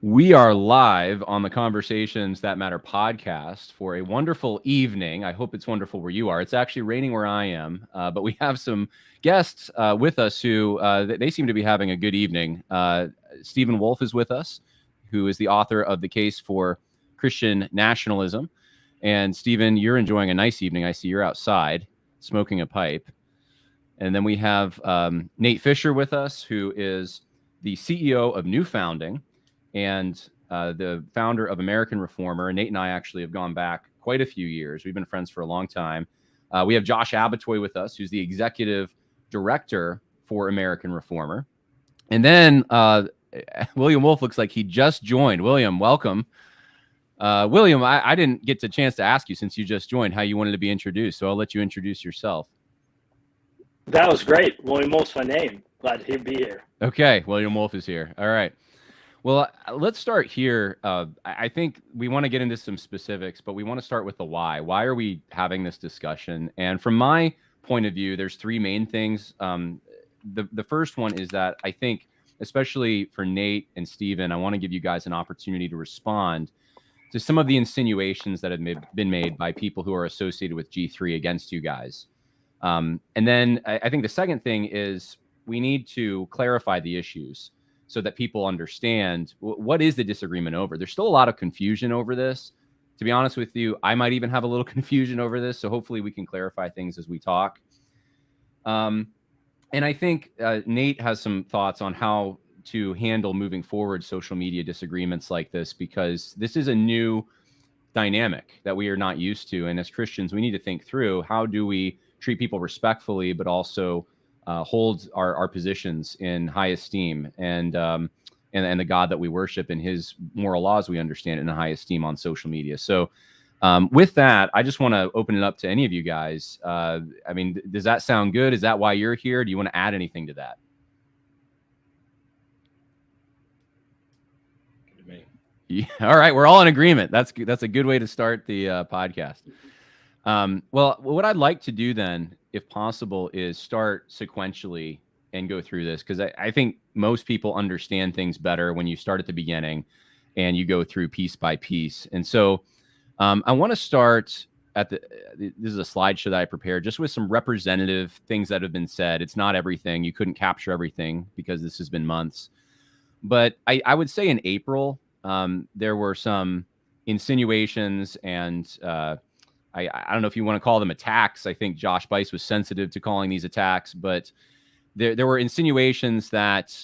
We are live on the Conversations That Matter podcast for a wonderful evening. I hope it's wonderful where you are. It's actually raining where I am, but we have some guests with us who they seem to be having a good evening. William Wolfe is with us, who is the author of The Case for Christian Nationalism. And Stephen, you're enjoying a nice evening. I see you're outside smoking a pipe. And then we have Nate Fischer with us, who is the CEO of New Founding and the founder of American Reformer. Nate and I actually have gone back quite a few years. We've been friends for a long time. We have Josh Abbotoy with us, who's the executive director for American Reformer. And then William Wolfe looks like he just joined. William, welcome. William, I didn't get the chance to ask you, since you just joined, how you wanted to be introduced. So I'll let you introduce yourself. That was great. William Wolfe's my name. Glad to be here. Okay, William Wolfe is here. All right. Well, let's start here. I think we want to get into some specifics, but we want to start with the why. Why are we having this discussion? And from my point of view, there's three main things. The first one is that I think, especially for Nate and Stephen, I want to give you guys an opportunity to respond to some of the insinuations that have been made by people who are associated with G3 against you guys. And then I think the second thing is we need to clarify the issues, so that people understand what is the disagreement over. There's still a lot of confusion over this. To be honest with you, I might even have a little confusion over this. So hopefully we can clarify things as we talk. And I think Nate has some thoughts on how to handle moving forward social media disagreements like this, because this is a new dynamic that we are not used to. And as Christians, we need to think through, how do we treat people respectfully, but also hold our positions in high esteem, and the God that we worship and his moral laws we understand in high esteem on social media. So with that, I just want to open it up to any of you guys. I mean, does that sound good? Is that why you're here? Do you want to add anything to that? Good to me. Yeah, all right, we're all in agreement. That's a good way to start the podcast. Well, what I'd like to do then, if possible, is start sequentially and go through this, because I think most people understand things better when you start at the beginning and you go through piece by piece. And so I want to start at this is a slideshow that I prepared just with some representative things that have been said. It's not everything. You couldn't capture everything because this has been months. But I would say in April, there were some insinuations and I don't know if you want to call them attacks. I think Josh Bice was sensitive to calling these attacks, but there were insinuations that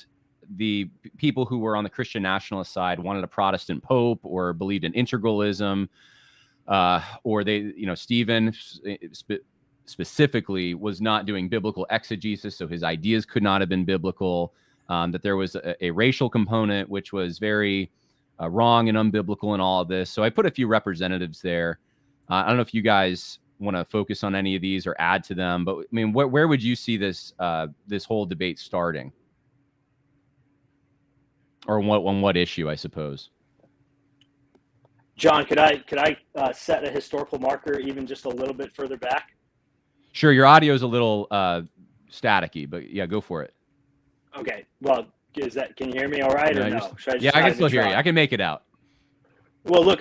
the people who were on the Christian nationalist side wanted a Protestant pope, or believed in integralism, or they, Stephen specifically was not doing biblical exegesis, so his ideas could not have been biblical. That there was a racial component, which was very wrong and unbiblical in all of this. So I put a few representatives there. I don't know if you guys want to focus on any of these or add to them, but I mean, where would you see this this whole debate starting, or on what issue, I suppose? John, could I set a historical marker even just a little bit further back? Sure. Your audio is a little staticky, but yeah, go for it. Okay. Well, can you hear me all right, or no? I can still hear you. I can make it out. Well, look,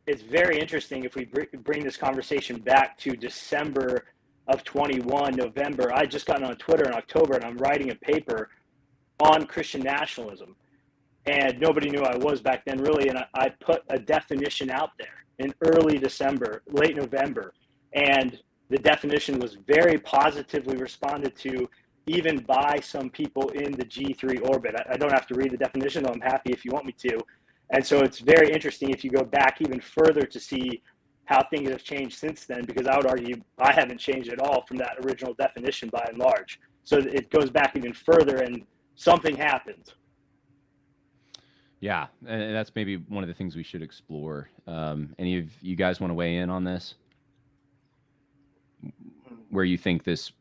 it's very interesting if we bring this conversation back to December of 21, November. I just got on Twitter in October, and I'm writing a paper on Christian nationalism. And nobody knew I was back then, really. And I put a definition out there in early December, late November. And the definition was very positively responded to, even by some people in the G3 orbit. I don't have to read the definition, though I'm happy if you want me to. And so it's very interesting if you go back even further to see how things have changed since then, because I would argue I haven't changed at all from that original definition by and large. So it goes back even further, and something happened. Yeah, and that's maybe one of the things we should explore. Any of you guys want to weigh in on this? Where you think this,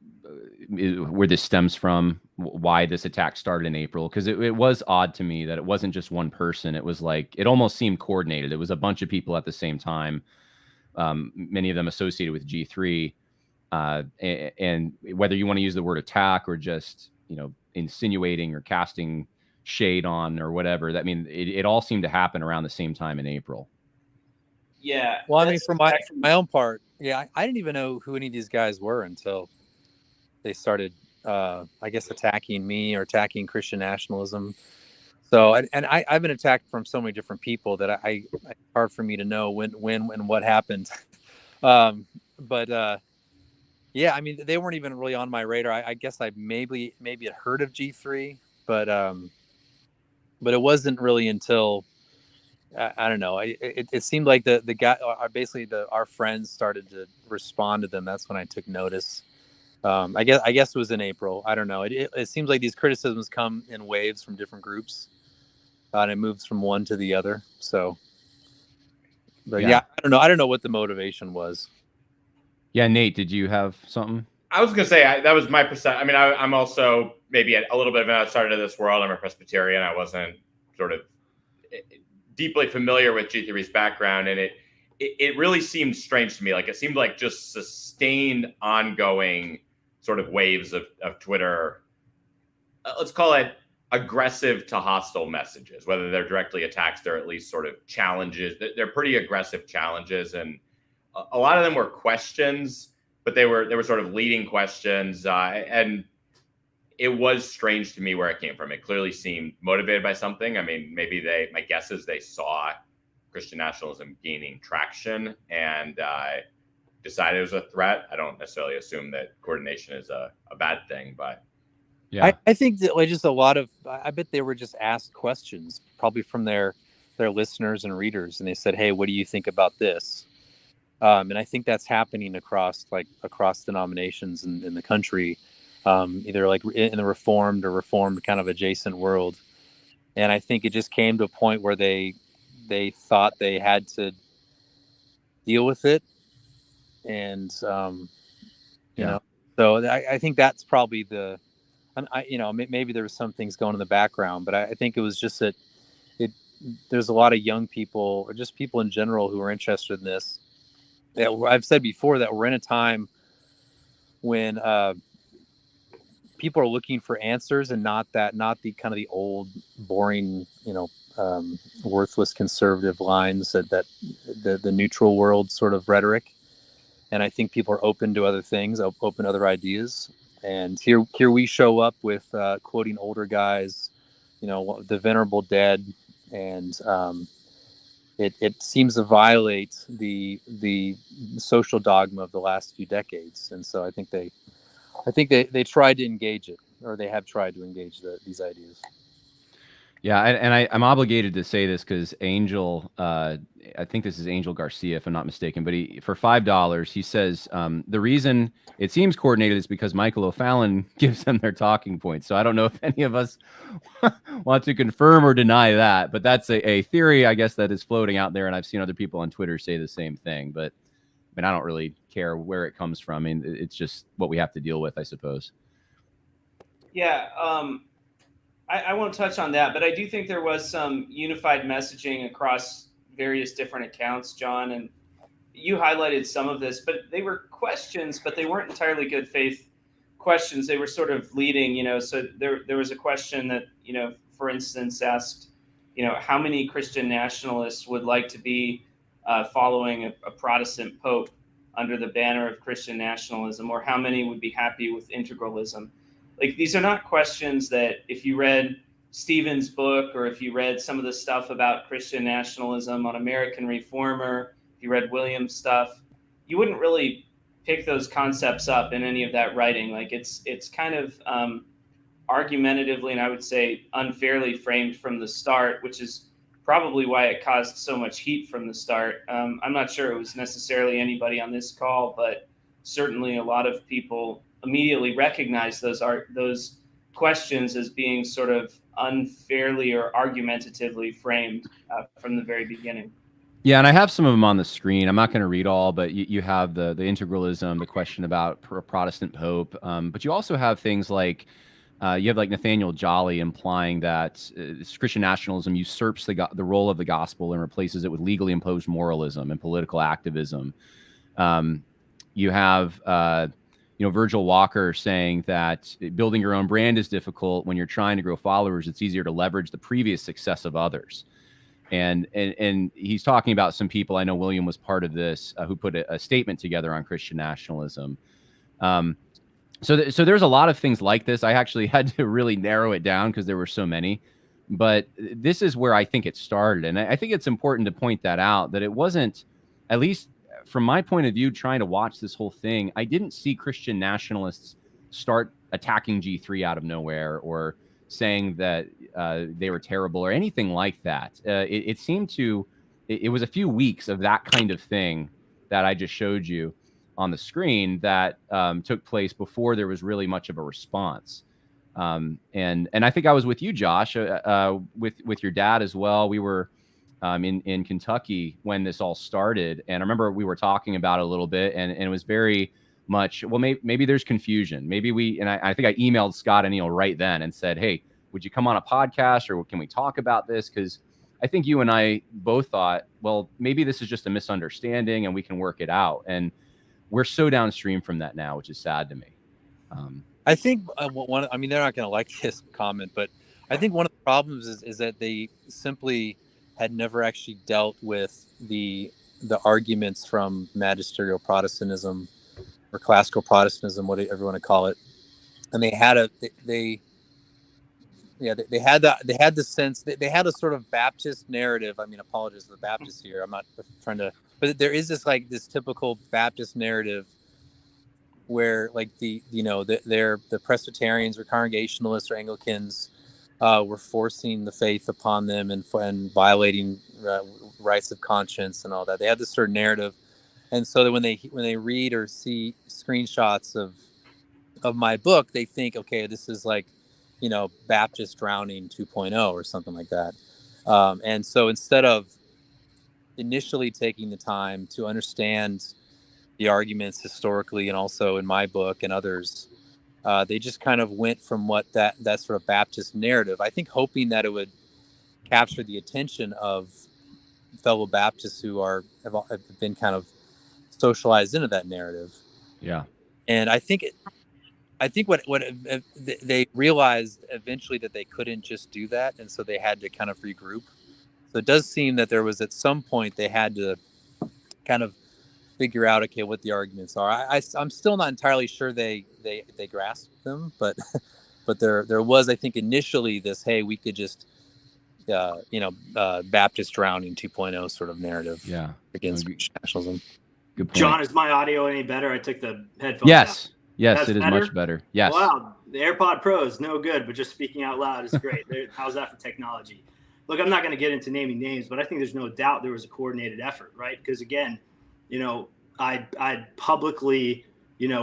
where this stems from, why this attack started in April? Because it was odd to me that it wasn't just one person. It was like, it almost seemed coordinated. It was a bunch of people at the same time, many of them associated with G3. And whether you want to use the word attack or just, insinuating or casting shade on or whatever. I mean, it all seemed to happen around the same time in April. Yeah. Well, I mean, for my own part, yeah, I didn't even know who any of these guys were until they started, I guess, attacking me or attacking Christian nationalism. So, I've been attacked from so many different people that it's hard for me to know when and what happened. But yeah, I mean, they weren't even really on my radar. I guess I maybe had heard of G3, but it wasn't really until I don't know. It seemed like the guy, basically our friends started to respond to them. That's when I took notice. I guess it was in April. I don't know. It seems like these criticisms come in waves from different groups, and it moves from one to the other. So, but yeah, I don't know what the motivation was. Yeah, Nate, did you have something? I was gonna say that was my perception. I mean, I'm also maybe a little bit of an outsider to this world. I'm a Presbyterian. I wasn't sort of deeply familiar with G3's background, and it really seemed strange to me. Like it seemed like just sustained, ongoing sort of waves of Twitter. Let's call it aggressive to hostile messages, whether they're directly attacks, they're at least sort of challenges. They're pretty aggressive challenges, and a lot of them were questions, but they were sort of leading questions, and it was strange to me where it came from. It clearly seemed motivated by something. I mean, maybe my guess is they saw Christian nationalism gaining traction and decided it was a threat. I don't necessarily assume that coordination is a bad thing, but yeah, I think that like just a lot of, I bet they were just asked questions probably from their listeners and readers, and they said, "Hey, what do you think about this?" And I think that's happening across denominations in the country, either like in the reformed or reformed kind of adjacent world. And I think it just came to a point where they thought they had to deal with it. And, you know, so I think that's probably maybe there was some things going in the background, but I think it was just that there's a lot of young people or just people in general who are interested in this. I've said before that we're in a time when people are looking for answers and not the kind of the old, boring, worthless conservative lines that the neutral world sort of rhetoric. And I think people are open to other things, open to other ideas. And here we show up with quoting older guys, the venerable dead, and it seems to violate the social dogma of the last few decades. And so I think they tried to engage it, or they have tried to engage these ideas. Yeah, and I'm obligated to say this because Angel, I think this is Angel Garcia, if I'm not mistaken, but for $5, he says the reason it seems coordinated is because Michael O'Fallon gives them their talking points. So I don't know if any of us want to confirm or deny that, but that's a theory, I guess, that is floating out there, and I've seen other people on Twitter say the same thing. But I mean, I don't really care where it comes from. I mean, it's just what we have to deal with, I suppose. Yeah. I won't touch on that, but I do think there was some unified messaging across various different accounts, John, and you highlighted some of this, but they were questions, but they weren't entirely good faith questions. They were sort of leading, so there was a question that, for instance, asked, how many Christian nationalists would like to be following a Protestant pope under the banner of Christian nationalism, or how many would be happy with integralism? Like, these are not questions that if you read Stephen's book, or if you read some of the stuff about Christian nationalism on American Reformer, if you read William's stuff, you wouldn't really pick those concepts up in any of that writing. Like, it's kind of argumentatively, and I would say unfairly framed from the start, which is probably why it caused so much heat from the start. I'm not sure it was necessarily anybody on this call, but certainly a lot of people immediately recognize those questions as being sort of unfairly or argumentatively framed from the very beginning. Yeah, and I have some of them on the screen. I'm not going to read all, but you have the integralism, the question about Protestant pope, but you also have things like you have like Nathaniel Jolly implying that Christian nationalism usurps the role of the gospel and replaces it with legally imposed moralism and political activism. You have Virgil Walker saying that building your own brand is difficult. When you're trying to grow followers, it's easier to leverage the previous success of others. And he's talking about some people. I know William was part of this, who put a statement together on Christian nationalism. So there's a lot of things like this. I actually had to really narrow it down because there were so many. But this is where I think it started. And I think it's important to point that out, that it wasn't, at least from my point of view, trying to watch this whole thing, I didn't see Christian nationalists start attacking G3 out of nowhere or saying that they were terrible or anything like that. It seemed to, it was a few weeks of that kind of thing that I just showed you on the screen that took place before there was really much of a response. And I think I was with you, Josh, with your dad as well. We were in Kentucky when this all started, and I remember we were talking about it a little bit, and it was very much, well, maybe there's confusion. Maybe I think I emailed Scott and Neil right then and said, hey, would you come on a podcast, or can we talk about this? Because I think you and I both thought, well, maybe this is just a misunderstanding and we can work it out. And we're so downstream from that now, which is sad to me. I think they're not going to like this comment, but I think one of the problems is that they simply had never actually dealt with the arguments from magisterial Protestantism or classical Protestantism, whatever you want to call it. And they had the sense that they had a sort of Baptist narrative. I mean, apologies to the Baptists here. I'm not trying to, but there is this typical Baptist narrative where the Presbyterians or Congregationalists or Anglicans were forcing the faith upon them and violating rights of conscience and all that. They had this sort of narrative, and so that when they read or see screenshots of my book, they think, okay, this is Baptist drowning 2.0 or something like that. And so instead of initially taking the time to understand the arguments historically and also in my book and others, they just kind of went from what that sort of Baptist narrative, I think, hoping that it would capture the attention of fellow Baptists who have been kind of socialized into that narrative. Yeah. And I think what they realized eventually that they couldn't just do that, and so they had to kind of regroup. So it does seem that there was, at some point, they had to kind of figure out, okay, what the arguments are. I'm still not entirely sure they grasped them, but there was, I think, initially this, hey, we could just Baptist drowning 2.0 sort of narrative against Christian nationalism. Good point. John, is my audio any better? I took the headphones Yes. out. Yes, That's it is better? much better. Yes. Wow, the AirPod Pro is no good, but just speaking out loud is great. How's that for technology? Look, I'm not going to get into naming names, but I think there's no doubt there was a coordinated effort, right? Because again, I publicly,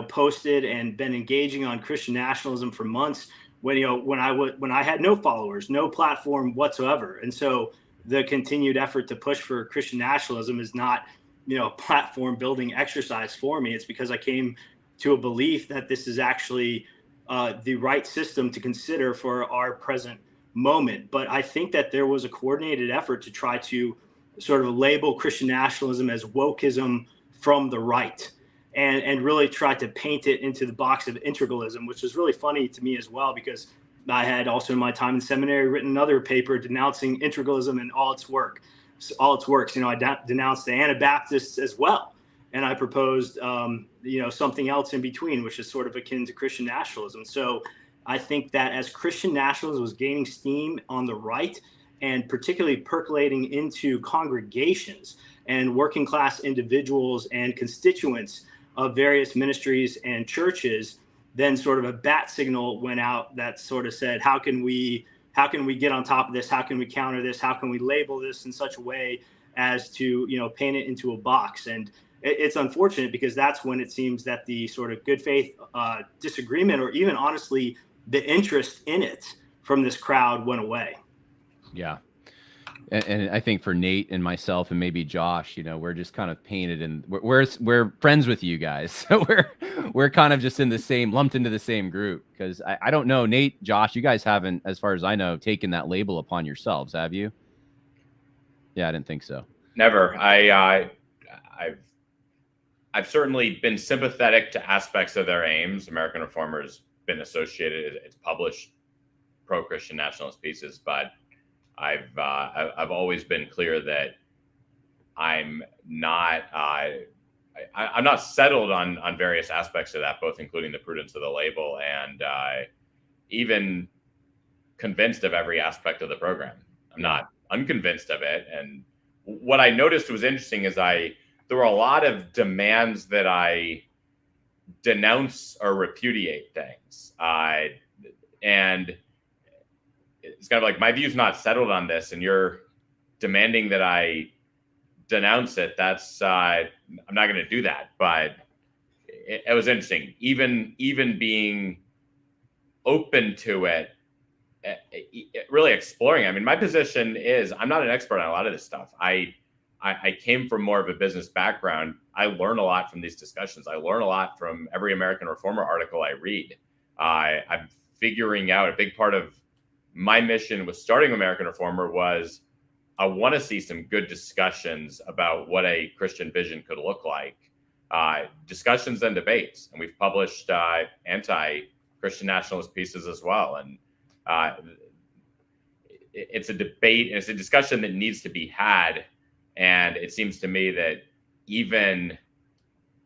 posted and been engaging on Christian nationalism for months when I had no followers, no platform whatsoever. And so the continued effort to push for Christian nationalism is not, a platform building exercise for me. It's because I came to a belief that this is actually the right system to consider for our present moment. But I think that there was a coordinated effort to try to sort of label Christian nationalism as wokeism from the right, and really try to paint it into the box of integralism, which is really funny to me as well, because I had also in my time in seminary written another paper denouncing integralism and all its works. I denounced the Anabaptists as well. And I proposed, something else in between, which is sort of akin to Christian nationalism. So I think that as Christian nationalism was gaining steam on the right, and particularly percolating into congregations and working class individuals and constituents of various ministries and churches, then sort of a bat signal went out that sort of said, how can we get on top of this? How can we counter this? How can we label this in such a way as to, paint it into a box? And it's unfortunate, because that's when it seems that the sort of good faith disagreement, or even honestly the interest in it from this crowd, went away. Yeah. And I think for Nate and myself and maybe Josh, we're just kind of painted, and we're friends with you guys. So we're kind of just lumped into the same group, because I don't know, Nate, Josh, you guys haven't, as far as I know, taken that label upon yourselves, have you? Yeah, I didn't think so. Never. I I've certainly been sympathetic to aspects of their aims. American Reformer's been associated, it's published pro-Christian nationalist pieces, but I've always been clear that I'm not I'm not settled on various aspects of that, both including the prudence of the label and even convinced of every aspect of the program. I'm not unconvinced of it. And what I noticed was interesting is there were a lot of demands that I denounce or repudiate things. And it's kind of like, my view's not settled on this, and you're demanding that I denounce it. That's I'm not going to do that. But it was interesting, even being open to it, really exploring. I mean, my position is I'm not an expert on a lot of this stuff. I came from more of a business background. I learn a lot from these discussions. I learn a lot from every American Reformer article I read. I'm figuring out, a big part of my mission with starting American Reformer was I want to see some good discussions about what a Christian vision could look like. Discussions and debates. And we've published anti-Christian nationalist pieces as well. And it's a debate, and it's a discussion that needs to be had. And it seems to me that even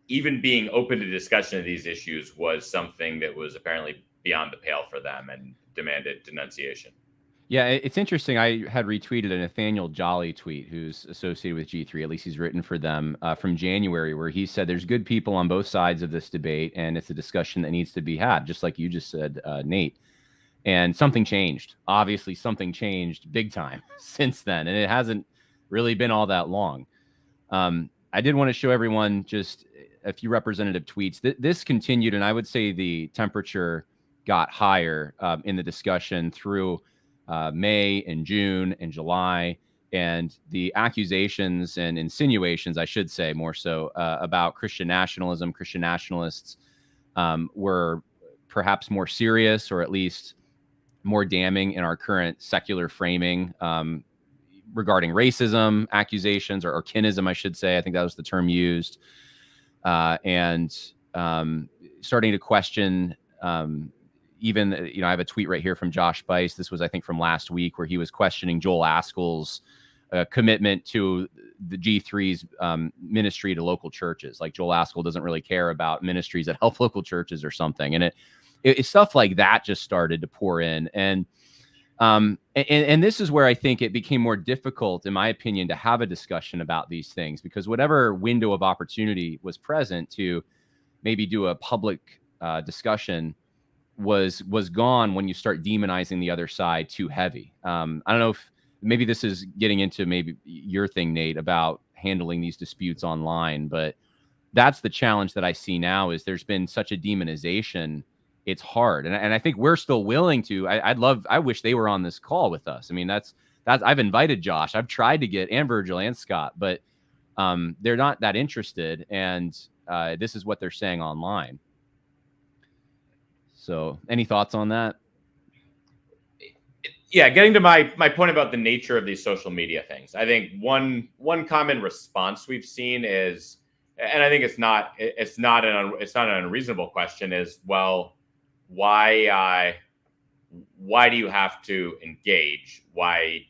being open to discussion of these issues was something that was apparently beyond the pale for them and demanded denunciation. Yeah, it's interesting. I had retweeted a Nathaniel Jolly tweet, who's associated with G3, at least he's written for them, from January, where he said there's good people on both sides of this debate, and it's a discussion that needs to be had, just like you just said, Nate. And something changed. Obviously, something changed big time since then, and it hasn't really been all that long. I did want to show everyone just a few representative tweets. This continued, and I would say the temperature got higher in the discussion through May and June and July, and the accusations and insinuations, I should say more so, about Christian nationalism, Christian nationalists were perhaps more serious, or at least more damning in our current secular framing regarding racism accusations, or kinism, I should say. I think that was the term used. And starting to question even, I have a tweet right here from Josh Bice. This was, I think, from last week, where he was questioning Joel Askell's commitment to the G3's ministry to local churches. Like, Joel Askell doesn't really care about ministries that help local churches or something. And it stuff like that just started to pour in. And this is where I think it became more difficult, in my opinion, to have a discussion about these things, because whatever window of opportunity was present to maybe do a public discussion was gone when you start demonizing the other side too heavy. I don't know if maybe this is getting into maybe your thing, Nate, about handling these disputes online, but that's the challenge that I see now. Is there's been such a demonization. It's hard. And I think we're still willing to, I wish they were on this call with us. I mean, that's I've invited Josh. I've tried to get, and Virgil and Scott, but they're not that interested. And this is what they're saying online. So any thoughts on that? Yeah, getting to my point about the nature of these social media things. I think one common response we've seen is, and I think it's not an unreasonable question, is, well, why do you have to engage? Why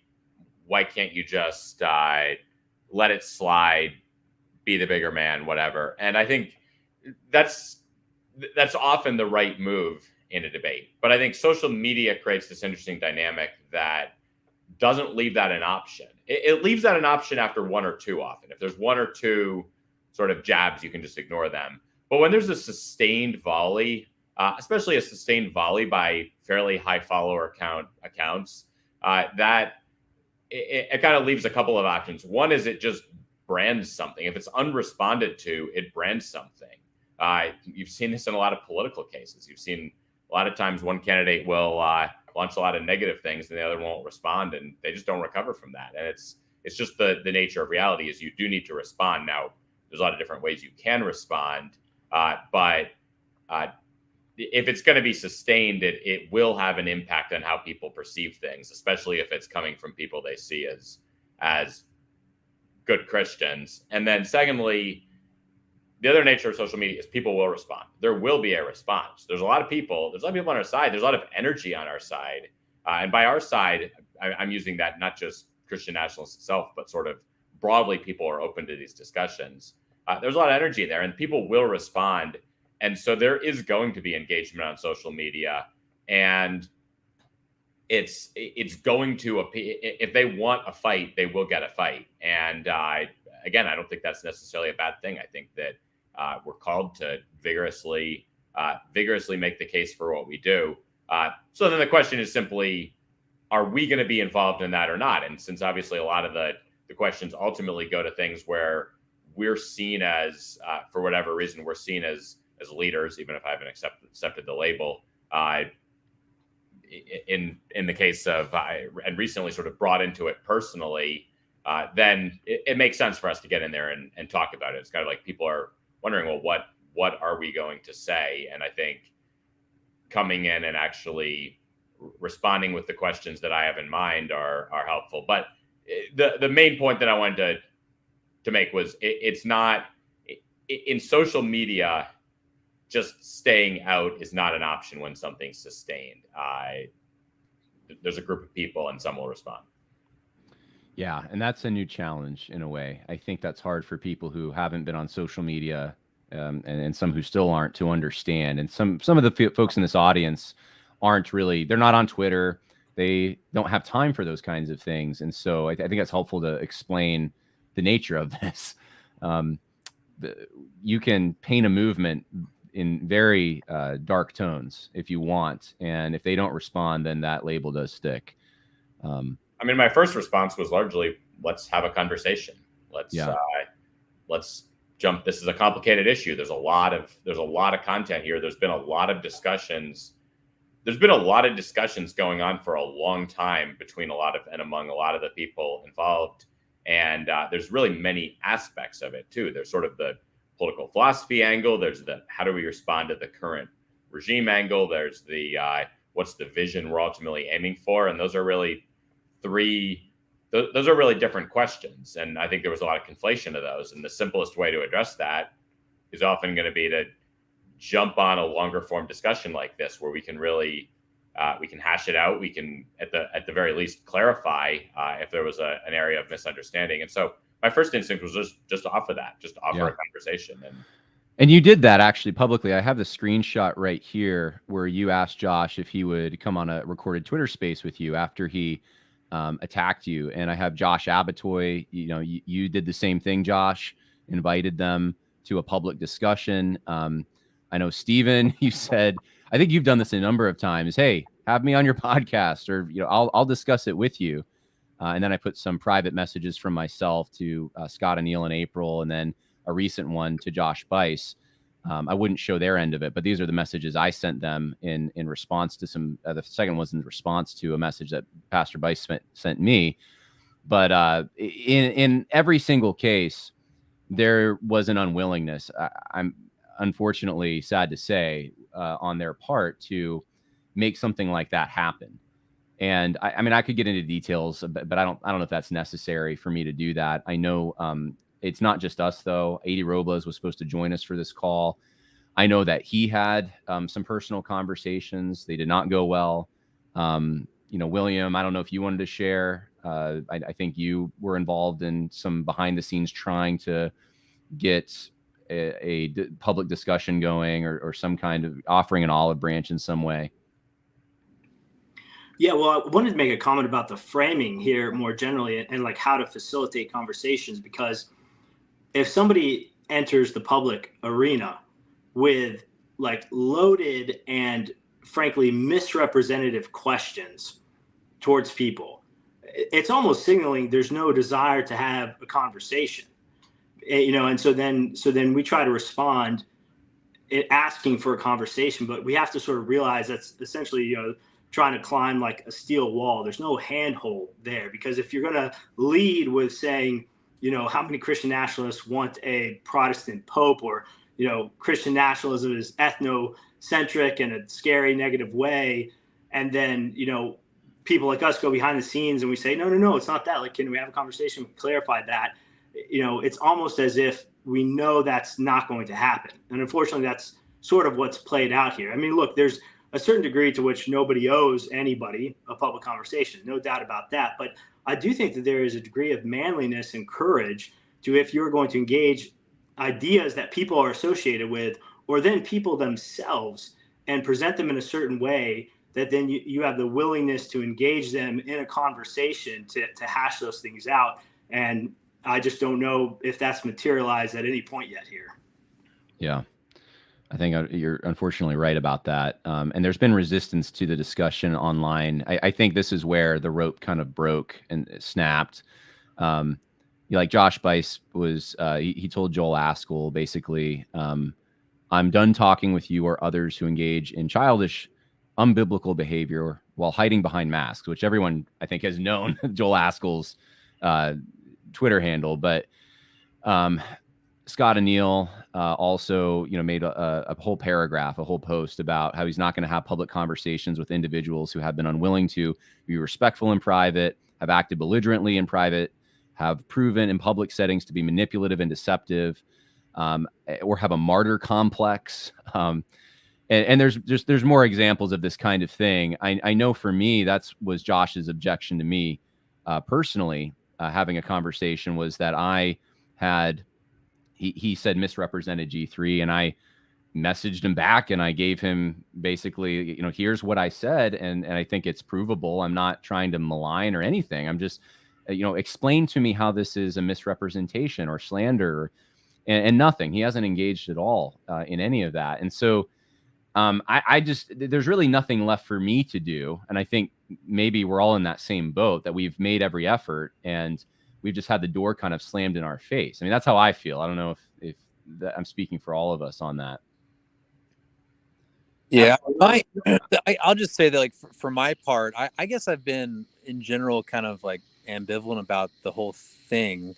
can't you just let it slide, be the bigger man, whatever? And I think that's often the right move in a debate. But I think social media creates this interesting dynamic that doesn't leave that an option. It leaves that an option after one or two often. If there's one or two sort of jabs, you can just ignore them. But when there's a sustained volley, especially a sustained volley by fairly high follower accounts, that it kind of leaves a couple of options. One is it just brands something. If it's unresponded to, it brands something. You've seen this in a lot of political cases. You've seen a lot of times one candidate will launch a lot of negative things and the other won't respond, and they just don't recover from that. And it's just the nature of reality is you do need to respond. Now, there's a lot of different ways you can respond, but if it's going to be sustained, it will have an impact on how people perceive things, especially if it's coming from people they see as good Christians. And then secondly, the other nature of social media is people will respond. There will be a response. There's a lot of people on our side. There's a lot of energy on our side. And by our side, I'm using that not just Christian nationalists itself, but sort of broadly, people are open to these discussions. There's a lot of energy there, and people will respond. And so there is going to be engagement on social media, and it's going to, if they want a fight, they will get a fight. And again, I don't think that's necessarily a bad thing. I think that we're called to vigorously make the case for what we do. So then the question is simply, are we going to be involved in that or not? And since obviously a lot of the questions ultimately go to things where we're seen as, for whatever reason, we're seen as leaders, even if I haven't accepted the label. In the case of, and recently sort of brought into it personally, then it makes sense for us to get in there and talk about it. It's kind of like people are wondering, well, what are we going to say? And I think coming in and actually responding with the questions that I have in mind are helpful. But the main point that I wanted to make was it's not in social media. Just staying out is not an option when something's sustained. There's a group of people and some will respond. Yeah, and that's a new challenge in a way. I think that's hard for people who haven't been on social media and some who still aren't to understand. And some of the folks in this audience aren't really, they're not on Twitter. They don't have time for those kinds of things. And so I think that's helpful to explain the nature of this. You can paint a movement in very dark tones if you want. And if they don't respond, then that label does stick. I mean, my first response was largely, let's have a conversation. Let's jump. This is a complicated issue. There's a lot of content here. There's been a lot of discussions. There's been a lot of discussions going on for a long time among a lot of the people involved. And there's really many aspects of it too. There's sort of the political philosophy angle. There's the how do we respond to the current regime angle. There's the what's the vision we're ultimately aiming for. And those are really different questions. And I think there was a lot of conflation of those. And the simplest way to address that is often going to be to jump on a longer form discussion like this, where we can really we can hash it out. We can at the very least clarify if there was an area of misunderstanding. And so my first instinct was just to offer a conversation. And you did that actually publicly. I have the screenshot right here where you asked Josh if he would come on a recorded Twitter space with you after he attacked you. And I have Josh Abbotoy. You did the same thing, Josh, invited them to a public discussion. I know, Stephen, you said, I think you've done this a number of times. Hey, have me on your podcast, or I'll discuss it with you. And then I put some private messages from myself to Scott and Neil in April, and then a recent one to Josh Bice. I wouldn't show their end of it, but these are the messages I sent them in response to some. The second was in response to a message that Pastor Bice sent me. But in every single case, there was an unwillingness. I'm unfortunately sad to say on their part to make something like that happen. And I mean, I could get into details, but I don't know if that's necessary for me to do that. I know it's not just us, though. 80 Robles was supposed to join us for this call. I know that he had some personal conversations. They did not go well. William, I don't know if you wanted to share. I think you were involved in some behind the scenes trying to get a public discussion going, or some kind of offering an olive branch in some way. Yeah, well, I wanted to make a comment about the framing here more generally and like how to facilitate conversations, because if somebody enters the public arena with like loaded and frankly misrepresentative questions towards people, it's almost signaling there's no desire to have a conversation, and so then we try to respond asking for a conversation, but we have to sort of realize that's essentially, trying to climb like a steel wall. There's no handhold there, because if you're going to lead with saying, how many Christian nationalists want a Protestant pope, or, Christian nationalism is ethnocentric in a scary negative way, and then, people like us go behind the scenes and we say, no, it's not that. Like, can we have a conversation? Clarify that. It's almost as if we know that's not going to happen. And unfortunately, that's sort of what's played out here. I mean, look, there's a certain degree to which nobody owes anybody a public conversation, no doubt about that. But I do think that there is a degree of manliness and courage to, if you're going to engage ideas that people are associated with, or then people themselves, and present them in a certain way, that then you have the willingness to engage them in a conversation to hash those things out. And I just don't know if that's materialized at any point yet here. Yeah. I think you're unfortunately right about that. And there's been resistance to the discussion online. I think this is where the rope kind of broke and snapped. Like Josh Bice was, he told Joel Askell, basically, I'm done talking with you or others who engage in childish, unbiblical behavior while hiding behind masks, which everyone, I think, has known Joel Askell's Twitter handle. But Scott Anil also, made a whole paragraph, a whole post about how he's not going to have public conversations with individuals who have been unwilling to be respectful in private, have acted belligerently in private, have proven in public settings to be manipulative and deceptive, or have a martyr complex. And there's more examples of this kind of thing. I know for me, was Josh's objection to me personally having a conversation, was that I had, he said misrepresented G3, and I messaged him back and I gave him basically, here's what I said. And I think it's provable. I'm not trying to malign or anything. I'm just, explain to me how this is a misrepresentation or slander, and nothing. He hasn't engaged at all in any of that. And so there's really nothing left for me to do. And I think maybe we're all in that same boat, that we've made every effort and we've just had the door kind of slammed in our face. I mean, that's how I feel. I don't know if I'm speaking for all of us on that. Yeah, I'll just say that, like, for my part, I guess I've been in general kind of like ambivalent about the whole thing.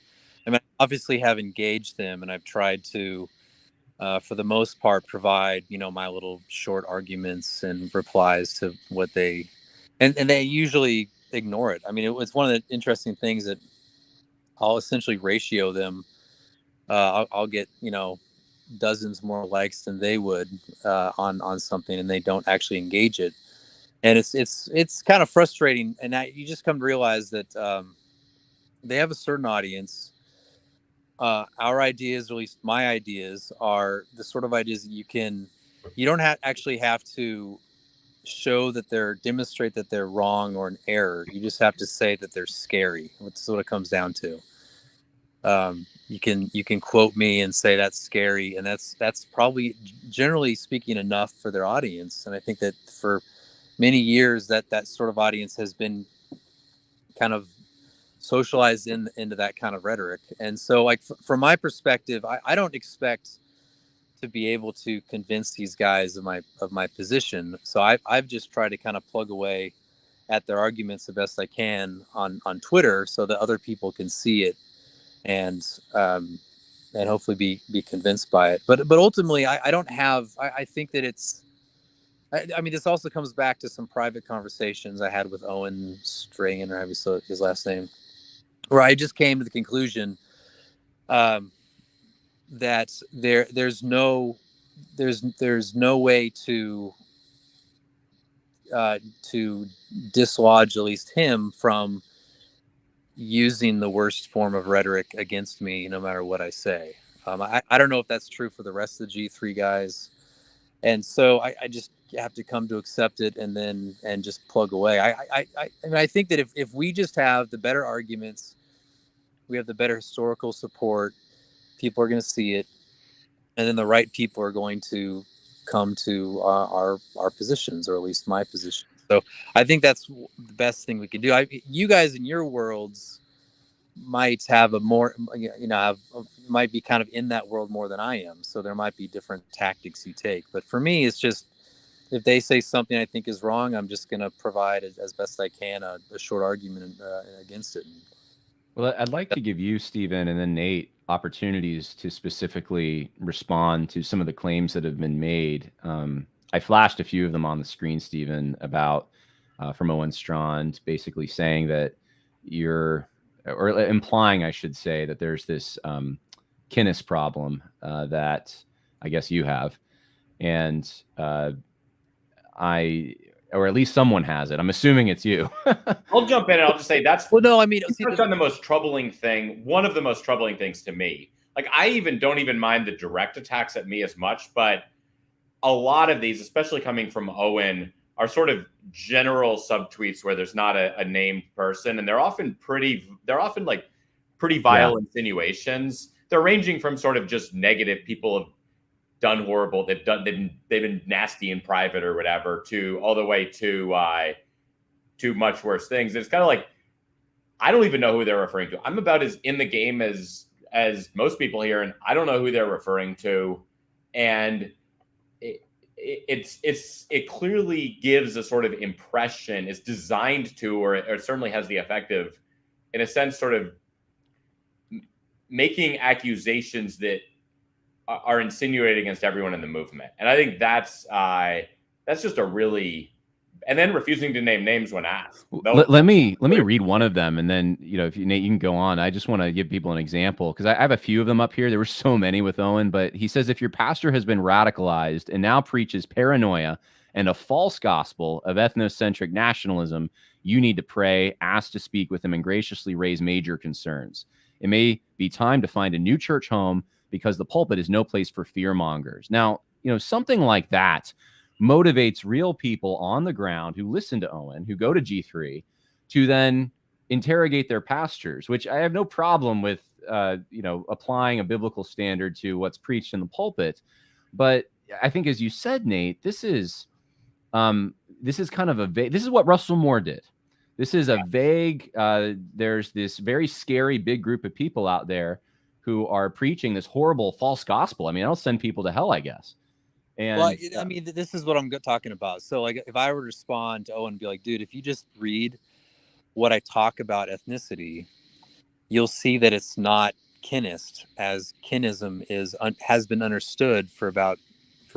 I mean, I obviously have engaged them, and I've tried to, for the most part, provide, my little short arguments and replies to what they, and they usually ignore it. I mean, it's one of the interesting things that I'll essentially ratio them. I'll get, dozens more likes than they would on something, and they don't actually engage it. And it's kind of frustrating. And you just come to realize that they have a certain audience. Our ideas, or at least my ideas, are the sort of ideas that you don't actually have to demonstrate that they're wrong or an error. You just have to say that they're scary. That's what it comes down to. You can quote me and say that's scary, and that's probably, generally speaking, enough for their audience. And I think that for many years that sort of audience has been kind of socialized into that kind of rhetoric. And so, like, from my perspective, I don't expect to be able to convince these guys of my position. So I've just tried to kind of plug away at their arguments the best I can on Twitter, so that other people can see it and hopefully be convinced by it. But ultimately, I don't have. I think that it's. I mean, this also comes back to some private conversations I had with Owen Strahan, or however you say his last name, where I just came to the conclusion that there's no way to dislodge at least him from using the worst form of rhetoric against me, no matter what I say. I don't know if that's true for the rest of the G3 guys. And so I just have to come to accept it and just plug away. I mean, I think that if we just have the better arguments, we have the better historical support, people are going to see it, and then the right people are going to come to our positions, or at least my position. So I think that's the best thing we can do. You guys in your worlds might have might be kind of in that world more than I am. So there might be different tactics you take. But for me, it's just, if they say something I think is wrong, I'm just going to provide as best I can a short argument against it. Well, I'd like to give you, Stephen, and then Nate, opportunities to specifically respond to some of the claims that have been made. I flashed a few of them on the screen, Stephen, about from Owen Strachan, basically saying that or implying, I should say, that there's this kinnis problem that I guess you have, and or at least someone has it. I'm assuming it's you. I'll jump in and I'll just say that's Well, no, I mean, see, touched on the most troubling thing. One of the most troubling things to me. Like, I don't even mind the direct attacks at me as much, but a lot of these, especially coming from Owen, are sort of general subtweets where there's not a named person, and they're often like pretty vile insinuations. They're ranging from sort of just negative, people have done horrible, they've been nasty in private or whatever, to all the way to much worse things. It's kind of like, I don't even know who they're referring to. I'm about as in the game as most people here, and I don't know who they're referring to. And it clearly gives a sort of impression. It's designed to, or it certainly has the effect of, in a sense, sort of making accusations that are insinuating against everyone in the movement. And I think that's just a really, and then refusing to name names when asked. Let me read one of them, and then, if Nate, you can go on. I just want to give people an example, because I have a few of them up here. There were so many with Owen, but he says, if your pastor has been radicalized and now preaches paranoia and a false gospel of ethnocentric nationalism, you need to pray, ask to speak with him, and graciously raise major concerns. It may be time to find a new church home, because the pulpit is no place for fear mongers. Now, something like that motivates real people on the ground who listen to Owen, who go to G3, to then interrogate their pastors, which I have no problem with, applying a biblical standard to what's preached in the pulpit. But I think, as you said, Nate, this is kind of this is what Russell Moore did. This is a vague, there's this very scary big group of people out there who are preaching this horrible false gospel. I mean, that'll send people to hell, I guess. And well, I mean, this is what I'm talking about. So, like, if I were to respond to Owen and be like, dude, if you just read what I talk about ethnicity, you'll see that it's not kinist, as kinism has been understood for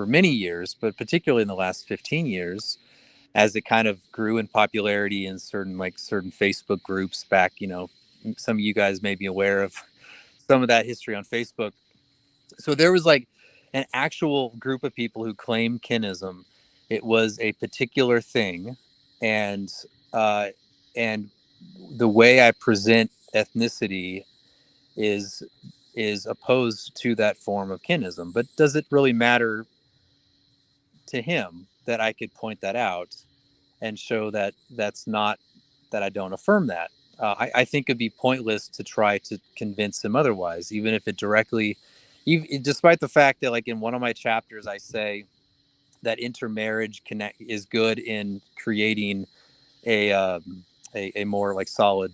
many years, but particularly in the last 15 years, as it kind of grew in popularity in certain Facebook groups back. Some of you guys may be aware of some of that history on Facebook. So there was like an actual group of people who claimed kinism. It was a particular thing, and the way I present ethnicity is opposed to that form of kinism. But does it really matter to him that I could point that out and show that I don't affirm that? I think it'd be pointless to try to convince him otherwise, even if it directly, despite the fact that, like, in one of my chapters, I say that intermarriage is good in creating a more like solid,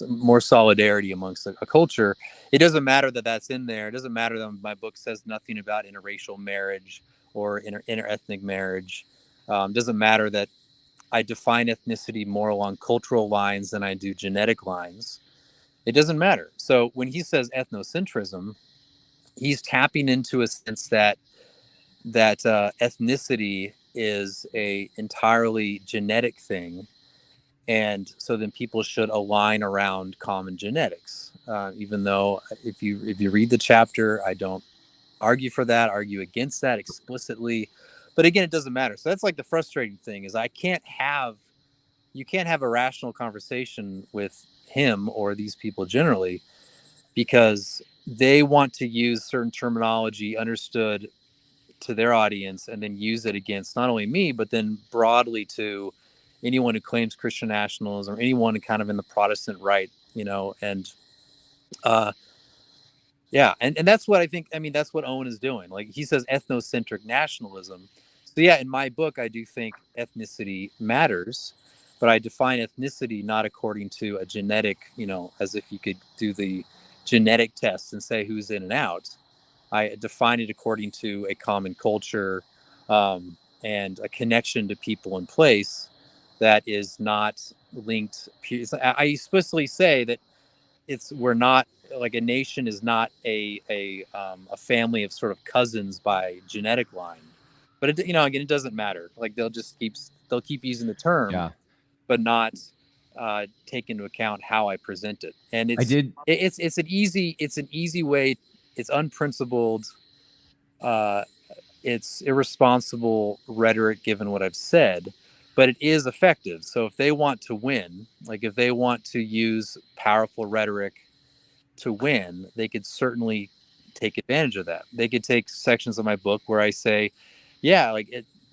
more solidarity amongst a culture. It doesn't matter that that's in there. It doesn't matter that my book says nothing about interracial marriage or interethnic marriage. It doesn't matter that I define ethnicity more along cultural lines than I do genetic lines. It doesn't matter. So when he says ethnocentrism, he's tapping into a sense that ethnicity is a entirely genetic thing, and so then people should align around common genetics. Even though if you read the chapter, I don't argue against that explicitly. But again, it doesn't matter. So that's like the frustrating thing, is you can't have a rational conversation with him or these people generally, because they want to use certain terminology understood to their audience and then use it against not only me, but then broadly to anyone who claims Christian nationalism or anyone kind of in the Protestant right, and yeah. And that's what I think. I mean, that's what Owen is doing. Like, he says ethnocentric nationalism. So yeah, in my book, I do think ethnicity matters, but I define ethnicity not according to a genetic, as if you could do the genetic test and say who's in and out. I define it according to a common culture, and a connection to people in place that is not linked. I explicitly say that we're not, like, a nation is not a family of sort of cousins by genetic line. But again, it doesn't matter. Like, they'll keep using the term, yeah. but not take into account how I present it. And I did. It's an easy way. It's unprincipled. It's irresponsible rhetoric given what I've said, but it is effective. So if they want to win, like if they want to use powerful rhetoric to win, they could certainly take advantage of that. They could take sections of my book where I say, yeah,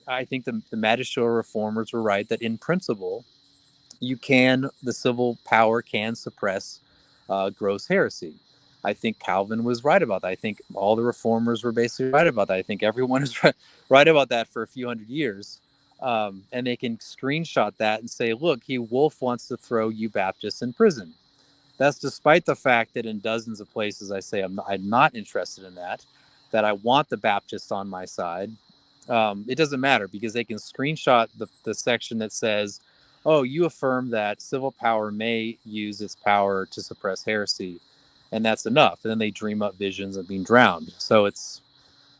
I think the magisterial reformers were right that in principle, the civil power can suppress gross heresy. I think Calvin was right about that. I think all the reformers were basically right about that. I think everyone is right about that for a few hundred years. And they can screenshot that and say, look, Wolfe wants to throw you Baptists in prison. That's despite the fact that in dozens of places I say I'm not interested in that I want the Baptists on my side. It doesn't matter because they can screenshot the section that says, oh, you affirm that civil power may use its power to suppress heresy. And that's enough. And then they dream up visions of being drowned. So it's,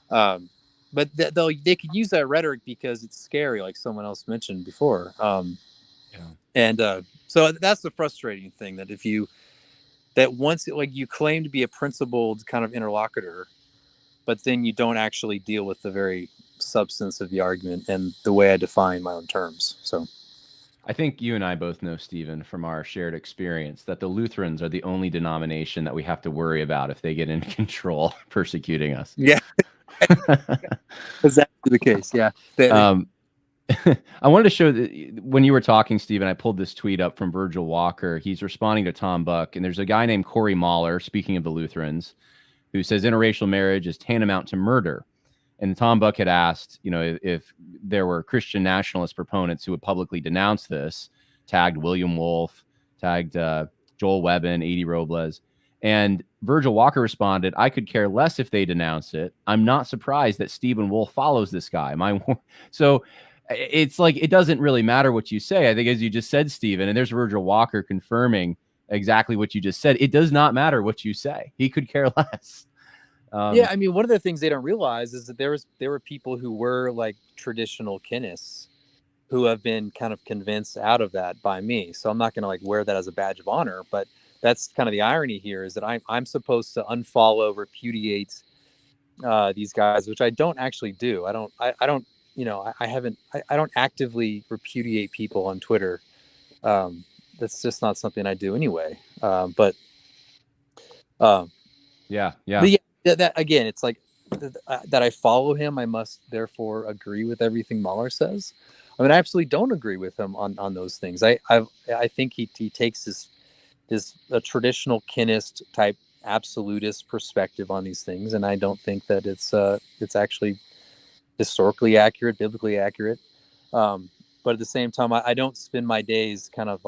but they could use that rhetoric because it's scary, like someone else mentioned before. And so that's the frustrating thing, that once you claim to be a principled kind of interlocutor, but then you don't actually deal with the very substance of the argument and the way I define my own terms. So I think you and I both know, Stephen, from our shared experience, that the Lutherans are the only denomination that we have to worry about if they get in control persecuting us. Yeah. Exactly the case. Yeah. I wanted to show that when you were talking, Stephen, I pulled this tweet up from Virgil Walker. He's responding to Tom Buck, and there's a guy named Corey Mahler, speaking of the Lutherans, who says interracial marriage is tantamount to murder. And Tom Buck had asked, if there were Christian nationalist proponents who would publicly denounce this, tagged William Wolfe, tagged Joel Webbin, A.D. Robles. And Virgil Walker responded, I could care less if they denounce it. I'm not surprised that Stephen Wolfe follows this guy. So it's like, it doesn't really matter what you say. I think, as you just said, Stephen, and there's Virgil Walker confirming exactly what you just said. It does not matter what you say. He could care less. Yeah, I mean, one of the things they don't realize is that there were people who were like traditional kinists who have been kind of convinced out of that by me. So I'm not going to wear that as a badge of honor, but that's kind of the irony here, is that I'm supposed to unfollow, repudiate these guys, which I don't actually do. I don't actively repudiate people on Twitter. That's just not something I do anyway. Yeah. That again, it's like that I follow him, I must therefore agree with everything Mahler says. I mean, I absolutely don't agree with him on those things. I think he takes a traditional kinist type absolutist perspective on these things, and I don't think that it's actually historically accurate, biblically accurate. But at the same time, I don't spend my days kind of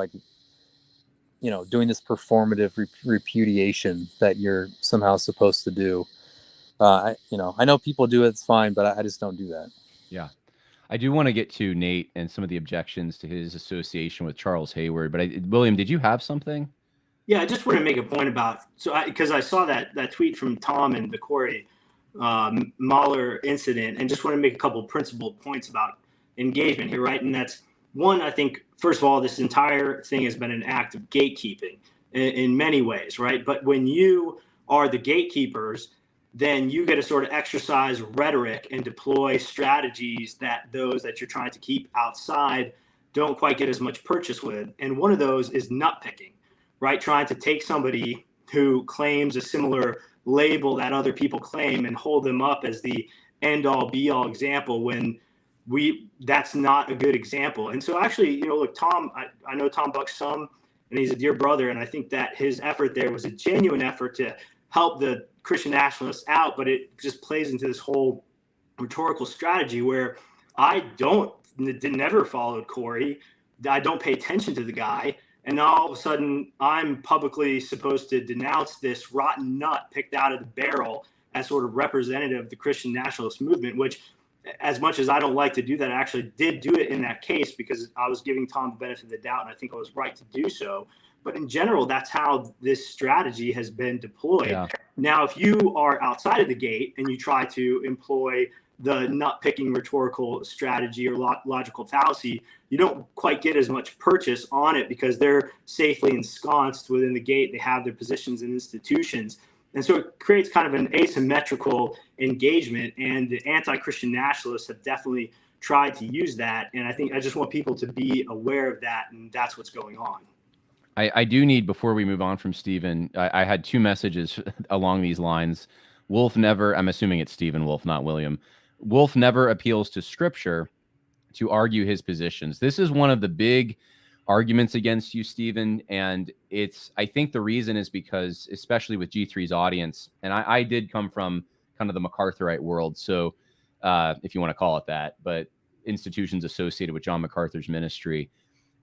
doing this performative repudiation that you're somehow supposed to do. I know people do it, it's fine, but I just don't do that. Yeah. I do want to get to Nate and some of the objections to his association with Charles Hayward, but William, did you have something? Yeah, I just want to make a point about, because I saw that tweet from Tom and the Corey Mahler incident, and just want to make a couple of principled points about engagement here, right? And that's one, I think, first of all, this entire thing has been an act of gatekeeping in many ways, right? But when you are the gatekeepers, then you get to sort of exercise rhetoric and deploy strategies that those that you're trying to keep outside don't quite get as much purchase with. And one of those is nut picking, right? Trying to take somebody who claims a similar label that other people claim and hold them up as the end all be all example when that's not a good example. And so actually, look, Tom, I know Tom Buck some, and he's a dear brother. And I think that his effort there was a genuine effort to help the Christian nationalists out, but it just plays into this whole rhetorical strategy where I never followed Corey. I don't pay attention to the guy. And now all of a sudden I'm publicly supposed to denounce this rotten nut picked out of the barrel as sort of representative of the Christian nationalist movement, which, as much as I don't like to do that, I actually did do it in that case because I was giving Tom the benefit of the doubt, and I think I was right to do so. But in general, that's how this strategy has been deployed. Yeah. Now, if you are outside of the gate and you try to employ the nut picking rhetorical strategy or logical fallacy, you don't quite get as much purchase on it because they're safely ensconced within the gate. They have their positions and institutions. And so it creates kind of an asymmetrical engagement. And the anti-Christian nationalists have definitely tried to use that. And I just want people to be aware of that. And that's what's going on. I do need, before we move on from Stephen, I had two messages along these lines. Wolfe never, I'm assuming it's Stephen Wolfe, not William. Wolfe never appeals to scripture to argue his positions. This is one of the big arguments against you, Stephen. And I think the reason is because, especially with G3's audience, and I did come from kind of the MacArthurite world. So if you want to call it that, but institutions associated with John MacArthur's ministry.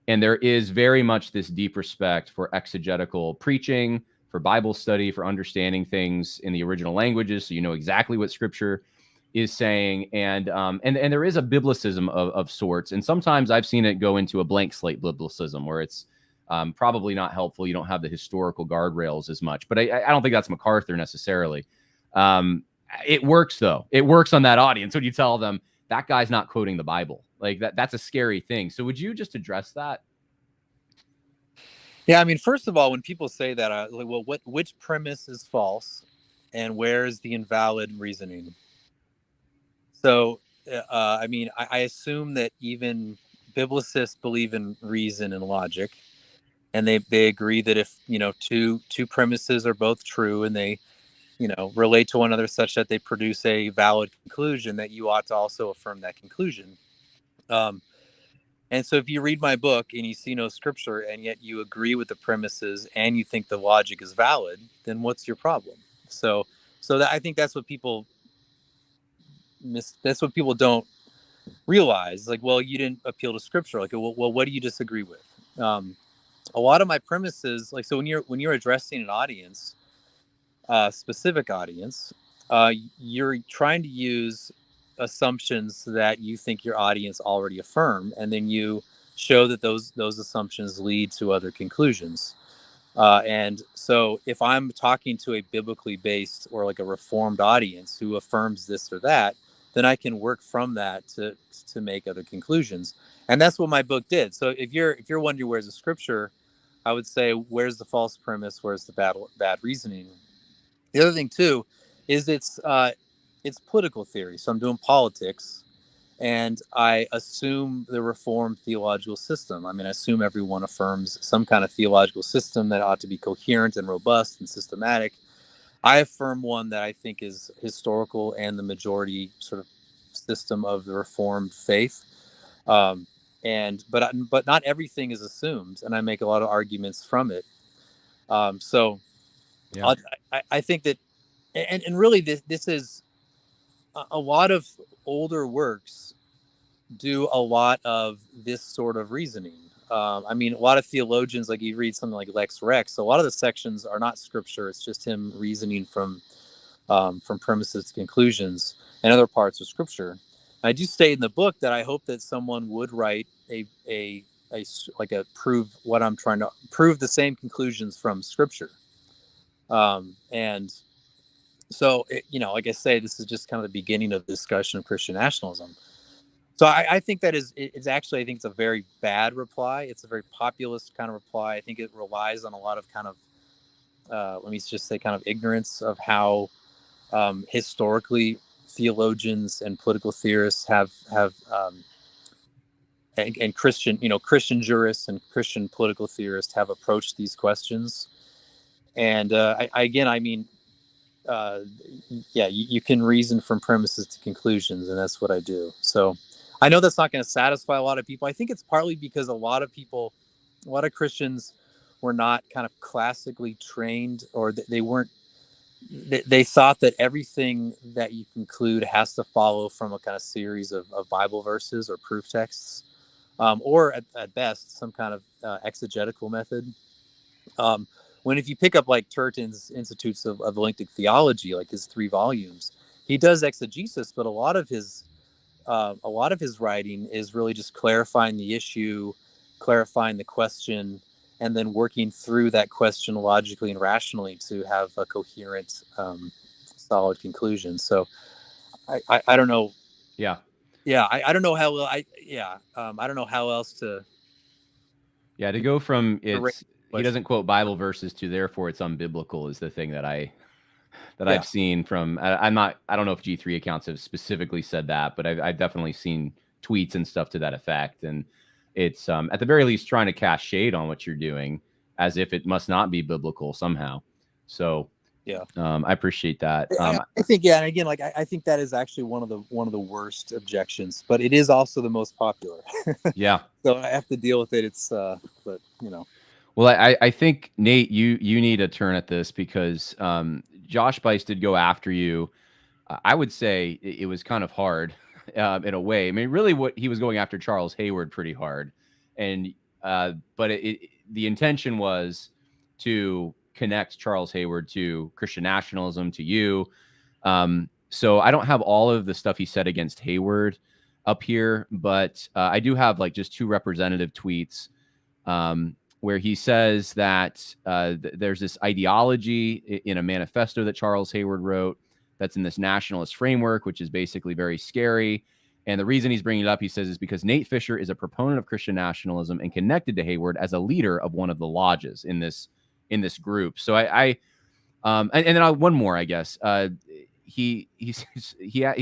And there is very much this deep respect for exegetical preaching, for Bible study, for understanding things in the original languages, so you know exactly what Scripture is saying. And there is a biblicism of sorts. And sometimes I've seen it go into a blank slate biblicism where it's probably not helpful. You don't have the historical guardrails as much. But I don't think that's MacArthur necessarily. It works, though. It works on that audience when you tell them that guy's not quoting the Bible. Like that's a scary thing. So would you just address that? Yeah, I mean, first of all, when people say that, well, which premise is false, and where is the invalid reasoning? So, I mean, I assume that even biblicists believe in reason and logic, and they agree that if two premises are both true and they relate to one another such that they produce a valid conclusion, that you ought to also affirm that conclusion. And so if you read my book and you see no scripture and yet you agree with the premises and you think the logic is valid, then what's your problem? So I think that's what people that's what people don't realize. Like, well, you didn't appeal to scripture. Like, well, what do you disagree with? A lot of my premises, like, so when you're addressing an audience, specific audience, you're trying to use assumptions that you think your audience already affirm, and then you show that those assumptions lead to other conclusions. And so if I'm talking to a biblically based or like a reformed audience who affirms this or that, then I can work from that to make other conclusions. And that's what my book did. So if you're wondering where's the scripture, I would say, where's the false premise? Where's the bad reasoning? The other thing too is it's political theory. So I'm doing politics, and I assume the Reformed theological system. I mean, I assume everyone affirms some kind of theological system that ought to be coherent and robust and systematic. I affirm one that I think is historical and the majority sort of system of the Reformed faith. But not everything is assumed, and I make a lot of arguments from it. Yeah. I think that, and really this is a lot of older works do a lot of this sort of reasoning. I mean, a lot of theologians, like you read something like Lex Rex, a lot of the sections are not scripture. It's just him reasoning from premises to conclusions, and other parts of scripture. I do state in the book that I hope that someone would write prove what I'm trying to prove, the same conclusions from scripture. And so, like I say, this is just kind of the beginning of the discussion of Christian nationalism. So I think that it's actually, I think it's a very bad reply. It's a very populist kind of reply. I think it relies on a lot of kind of, let me just say, kind of ignorance of how historically theologians and political theorists have and Christian jurists and Christian political theorists have approached these questions. And you can reason from premises to conclusions, and that's what I do. So I know that's not going to satisfy a lot of people. I think it's partly because a lot of Christians were not kind of classically trained, or they thought that everything that you conclude has to follow from a kind of series of Bible verses or proof texts, or at best some kind of exegetical method. When if you pick up like Turton's Institutes of Linguistic Theology, like his 3 volumes, he does exegesis, but a lot of his writing is really just clarifying the issue, clarifying the question, and then working through that question logically and rationally to have a coherent, solid conclusion. So I don't know Yeah. Yeah. I don't know how well I don't know how else to. Yeah. To go from Right. he doesn't quote Bible verses to therefore it's unbiblical is the thing that Yeah. I've seen from, I don't know if G3 accounts have specifically said that, but I've definitely seen tweets and stuff to that effect. And it's, at the very least trying to cast shade on what you're doing as if it must not be biblical somehow. So Yeah. I appreciate that. I think, yeah. And again, like, I think that is actually one of the worst objections, but it is also the most popular. Yeah. So I have to deal with it. It's, but you know. Well, I think Nate, you need a turn at this because Josh Bice did go after you. I would say it was kind of hard in a way. I mean, really, what he was going after Charles Hayward pretty hard, and but the intention was to connect Charles Hayward to Christian nationalism, to you. So I don't have all of the stuff he said against Hayward up here, but I do have like just two representative tweets. Where he says that there's this ideology in a manifesto that Charles Hayward wrote that's in this nationalist framework, which is basically very scary. And the reason he's bringing it up, he says, is because Nate Fischer is a proponent of Christian nationalism and connected to Hayward as a leader of one of the lodges in this group. So and then one more, I guess. He's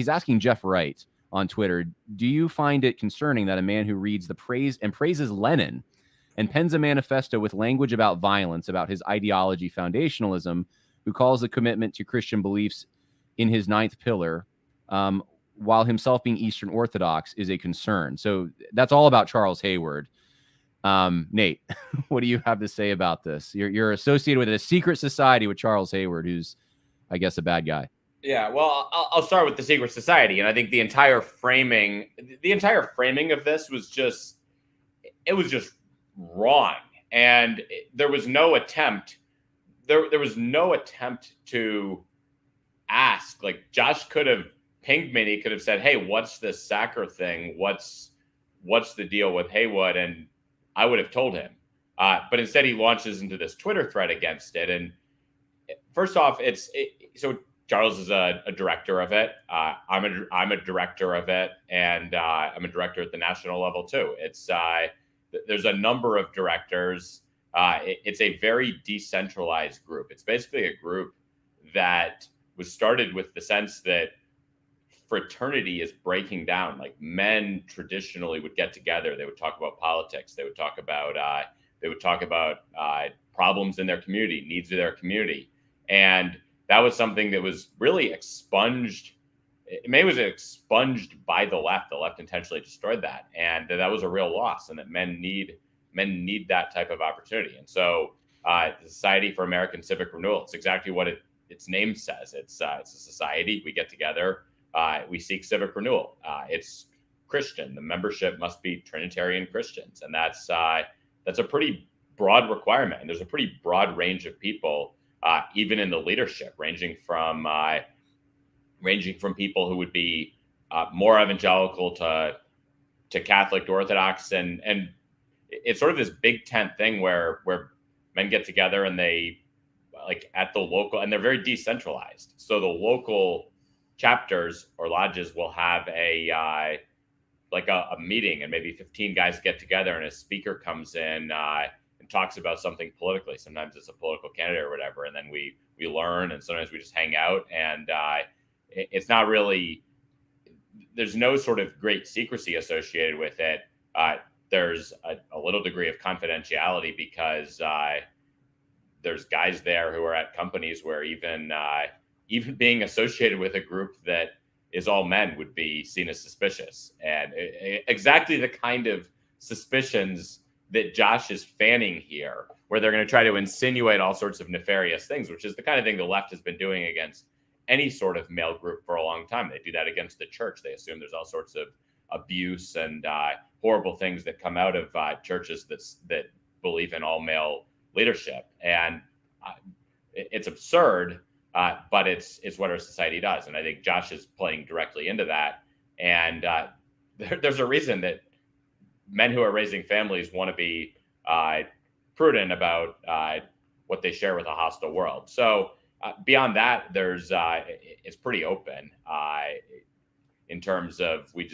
asking Jeff Wright on Twitter, do you find it concerning that a man who reads the praise and praises Lenin and pens a manifesto with language about violence, about his ideology, foundationalism, who calls the commitment to Christian beliefs in his ninth pillar, while himself being Eastern Orthodox, is a concern? So that's all about Charles Hayward. Nate, what do you have to say about this? You're associated with a secret society with Charles Hayward, who's, I guess, a bad guy. Yeah, well, I'll start with the secret society, and I think the entire framing of this was just wrong, and there was no attempt to ask. Like, Josh could have pinged me and he could have said, hey, what's this Sacker thing, what's the deal with Haywood, and I would have told him, but instead he launches into this Twitter thread against it. And first off, so Charles is a director of it. I'm a director of it, and I'm a director at the national level too. It's there's a number of directors. It's a very decentralized group. It's basically a group that was started with the sense that fraternity is breaking down. Like, men traditionally would get together. They would talk about politics. They would talk about problems in their community, needs of their community, and that was something that was really expunged. It was expunged by the left. The left intentionally destroyed that, and that was a real loss. And that men need that type of opportunity. And so, the Society for American Civic Renewal, it's exactly what its name says. It's a society. We get together. We seek civic renewal. It's Christian. The membership must be Trinitarian Christians, and that's a pretty broad requirement. And there's a pretty broad range of people, even in the leadership, ranging from people who would be more evangelical to Catholic to Orthodox, and it's sort of this big tent thing where men get together and they, like, at the local, and they're very decentralized. So the local chapters or lodges will have a meeting, and maybe 15 guys get together, and a speaker comes in and talks about something politically. Sometimes it's a political candidate or whatever, and then we learn, and sometimes we just hang out, and it's not really, there's no sort of great secrecy associated with it. There's a little degree of confidentiality because there's guys there who are at companies where even being associated with a group that is all men would be seen as suspicious, and exactly the kind of suspicions that Josh is fanning here, where they're going to try to insinuate all sorts of nefarious things, which is the kind of thing the left has been doing against any sort of male group for a long time. They do that against the church. They assume there's all sorts of abuse and horrible things that come out of churches that believe in all male leadership, and it's absurd. But it's what our society does, and I think Josh is playing directly into that. And there's a reason that men who are raising families want to be prudent about what they share with a hostile world. So beyond that, there's it's pretty open. in terms of we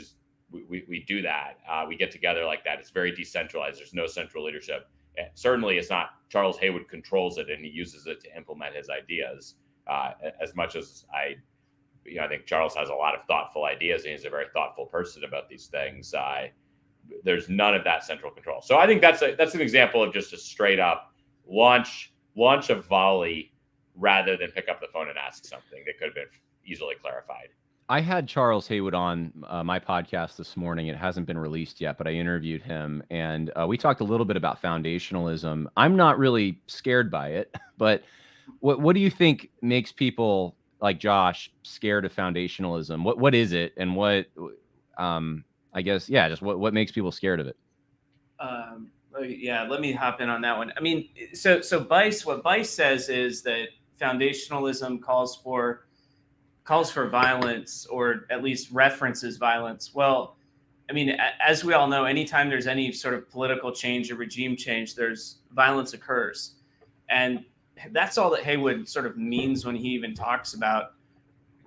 do that. We get together like that. It's very decentralized. There's no central leadership. And certainly, it's not Charles Haywood controls it and he uses it to implement his ideas. As much as I think Charles has a lot of thoughtful ideas and he's a very thoughtful person about these things. There's none of that central control. So I think that's an example of just a straight up launch a volley rather than pick up the phone and ask something that could have been easily clarified. I had Charles Haywood on my podcast this morning. It hasn't been released yet, but I interviewed him and we talked a little bit about foundationalism. I'm not really scared by it, but what do you think makes people like Josh scared of foundationalism? What is it, and what I guess just what makes people scared of it? Let me hop in on that one. I mean, so what Bice says is that foundationalism calls for violence, or at least references violence. Well, I mean, as we all know, anytime there's any sort of political change or regime change, there's violence occurs. And that's all that Haywood sort of means when he even talks about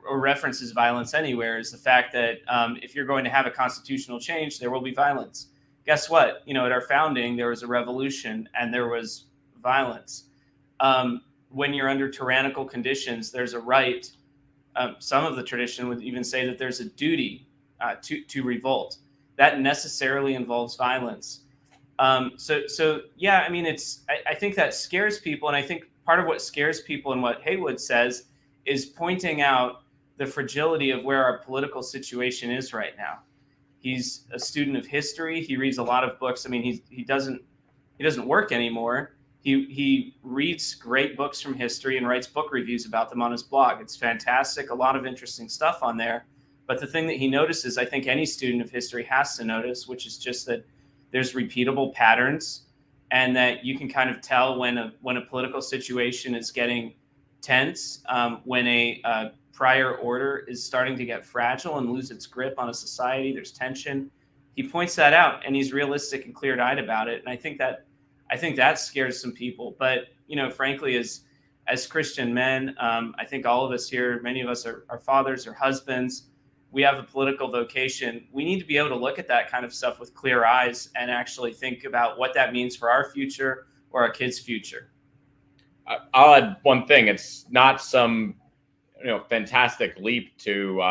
or references violence anywhere, is the fact that if you're going to have a constitutional change, there will be violence. Guess what? At our founding, there was a revolution and there was violence. When you're under tyrannical conditions, there's a right. Some of the tradition would even say that there's a duty to revolt. That necessarily involves violence. I mean, I think that scares people. And I think part of what scares people and what Haywood says is pointing out the fragility of where our political situation is right now. He's a student of history. He reads a lot of books. I mean, he doesn't work anymore. He reads great books from history and writes book reviews about them on his blog. It's fantastic. A lot of interesting stuff on there. But the thing that he notices, I think any student of history has to notice, which is just that there's repeatable patterns, and that you can kind of tell when a political situation is getting tense, when a prior order is starting to get fragile and lose its grip on a society. There's tension. He points that out, and he's realistic and clear-eyed about it. And I think that scares some people. But frankly, as Christian men, I think all of us here, many of us are fathers or husbands. We have a political vocation. We need to be able to look at that kind of stuff with clear eyes and actually think about what that means for our future or our kids' future. I'll add one thing. It's not some fantastic leap to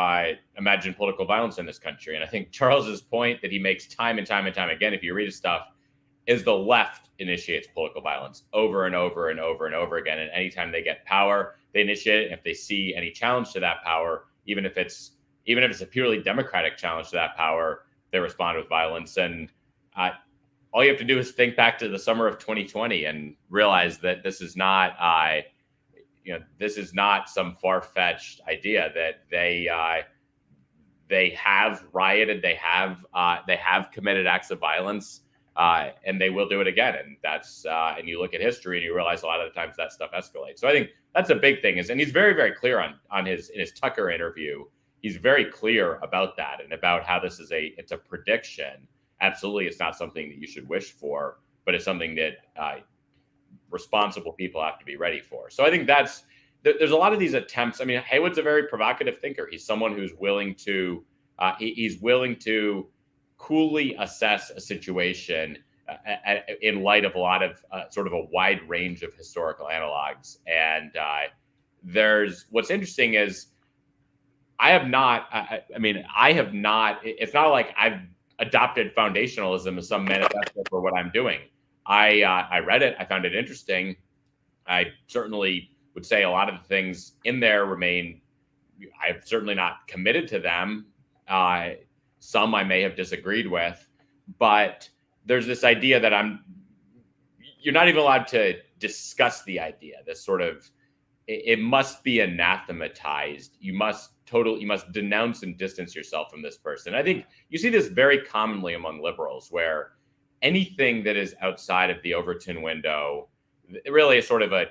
imagine political violence in this country. And I think Charles's point that he makes time and time and time again, if you read his stuff, is the left initiates political violence over and over and over and over again. And anytime they get power, they initiate it. And if they see any challenge to that power, even if it's a purely democratic challenge to that power, they respond with violence. And all you have to do is think back to the summer of 2020 and realize that this is not some far-fetched idea, that they have rioted, they have committed acts of violence, and they will do it again. And that's and you look at history and you realize a lot of the times that stuff escalates. So I think that's a big thing. And he's very, very clear in his Tucker interview. He's very clear about that and about how this is it's a prediction. Absolutely, it's not something that you should wish for, but it's something that responsible people have to be ready for. So I think there's a lot of these attempts. I mean, Haywood's a very provocative thinker. He's someone who's willing to coolly assess a situation in light of a lot of sort of a wide range of historical analogs. And what's interesting is it's not like I've adopted foundationalism as some manifesto for what I'm doing. I read it. I found it interesting. I certainly would say a lot of the things in there remain. I've certainly not committed to them. Some I may have disagreed with, but there's this idea that you're not even allowed to discuss the idea. This sort of, it must be anathematized. You must denounce and distance yourself from this person. I think you see this very commonly among liberals, where anything that is outside of the Overton window really is sort of a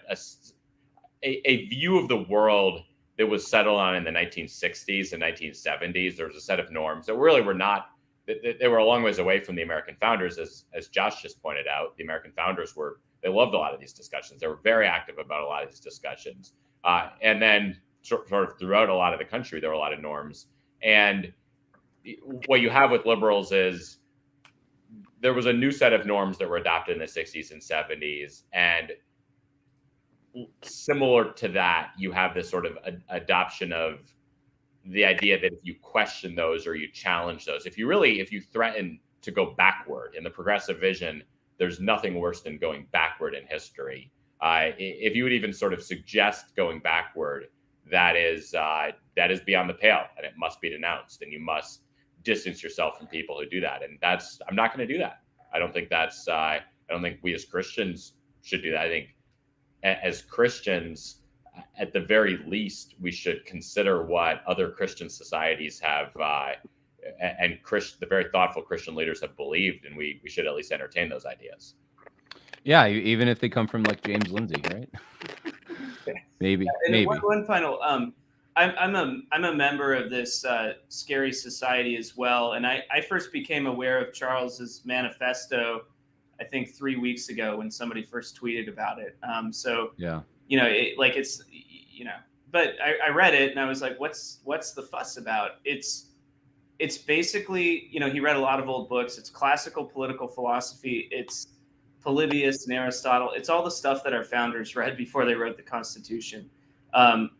view of the world that was settled on in the 1960s and 1970s. There was a set of norms that really they were a long ways away from the American founders, as Josh just pointed out. The American founders they loved a lot of these discussions. They were very active about a lot of these discussions. And then sort of throughout a lot of the country, there were a lot of norms. And what you have with liberals is there was a new set of norms that were adopted in the 60s and 70s, and similar to that, you have this sort of adoption of the idea that if you question those or you challenge those, if you threaten to go backward in the progressive vision, there's nothing worse than going backward in history. If you would even sort of suggest going backward, that is beyond the pale, and it must be denounced, and you must distance yourself from people who do that. And I'm not going to do that. I don't think we as Christians should do that. I think as Christians, at the very least, we should consider what other Christian societies have and the very thoughtful Christian leaders have believed, and we should at least entertain those ideas. Yeah, even if they come from like James Lindsay, right? maybe. One final. I'm a member of this scary society as well, and I first became aware of Charles's manifesto, I think 3 weeks ago when somebody first tweeted about it. Yeah, but I read it and I was like, what's the fuss about? It's basically, he read a lot of old books. It's classical political philosophy. It's Polybius and Aristotle. It's all the stuff that our founders read before they wrote the Constitution.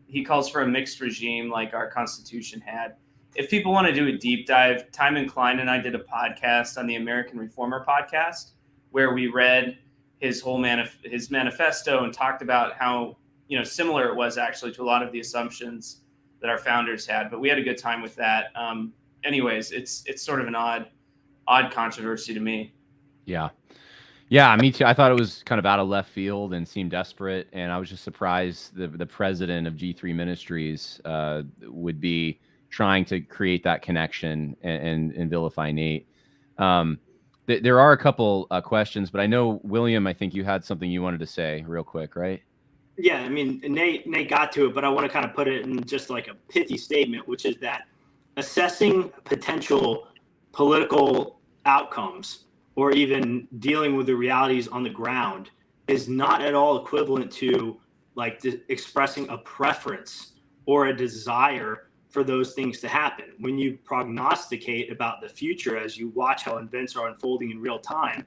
He calls for a mixed regime like our Constitution had. If people want to do a deep dive, Timon Klein and I did a podcast on the American Reformer podcast where we read his whole his manifesto and talked about how similar it was actually to a lot of the assumptions that our founders had. But we had a good time with that. Anyways, it's sort of an odd controversy to me. Yeah, me too. I thought it was kind of out of left field and seemed desperate, and I was just surprised the president of G3 Ministries would be trying to create that connection and vilify Nate. There are a couple questions, but I know, William, I think you had something you wanted to say real quick, right? Yeah, I mean, Nate got to it, but I want to kind of put it in just like a pithy statement, which is that assessing potential political outcomes or even dealing with the realities on the ground is not at all equivalent to like expressing a preference or a desire for those things to happen. When you prognosticate about the future as you watch how events are unfolding in real time,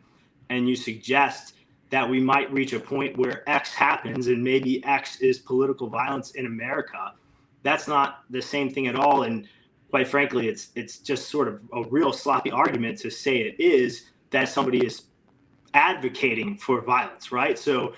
and you suggest that we might reach a point where X happens and maybe X is political violence in America, that's not the same thing at all. And quite frankly, it's just sort of a real sloppy argument to say it is that somebody is advocating for violence, right? So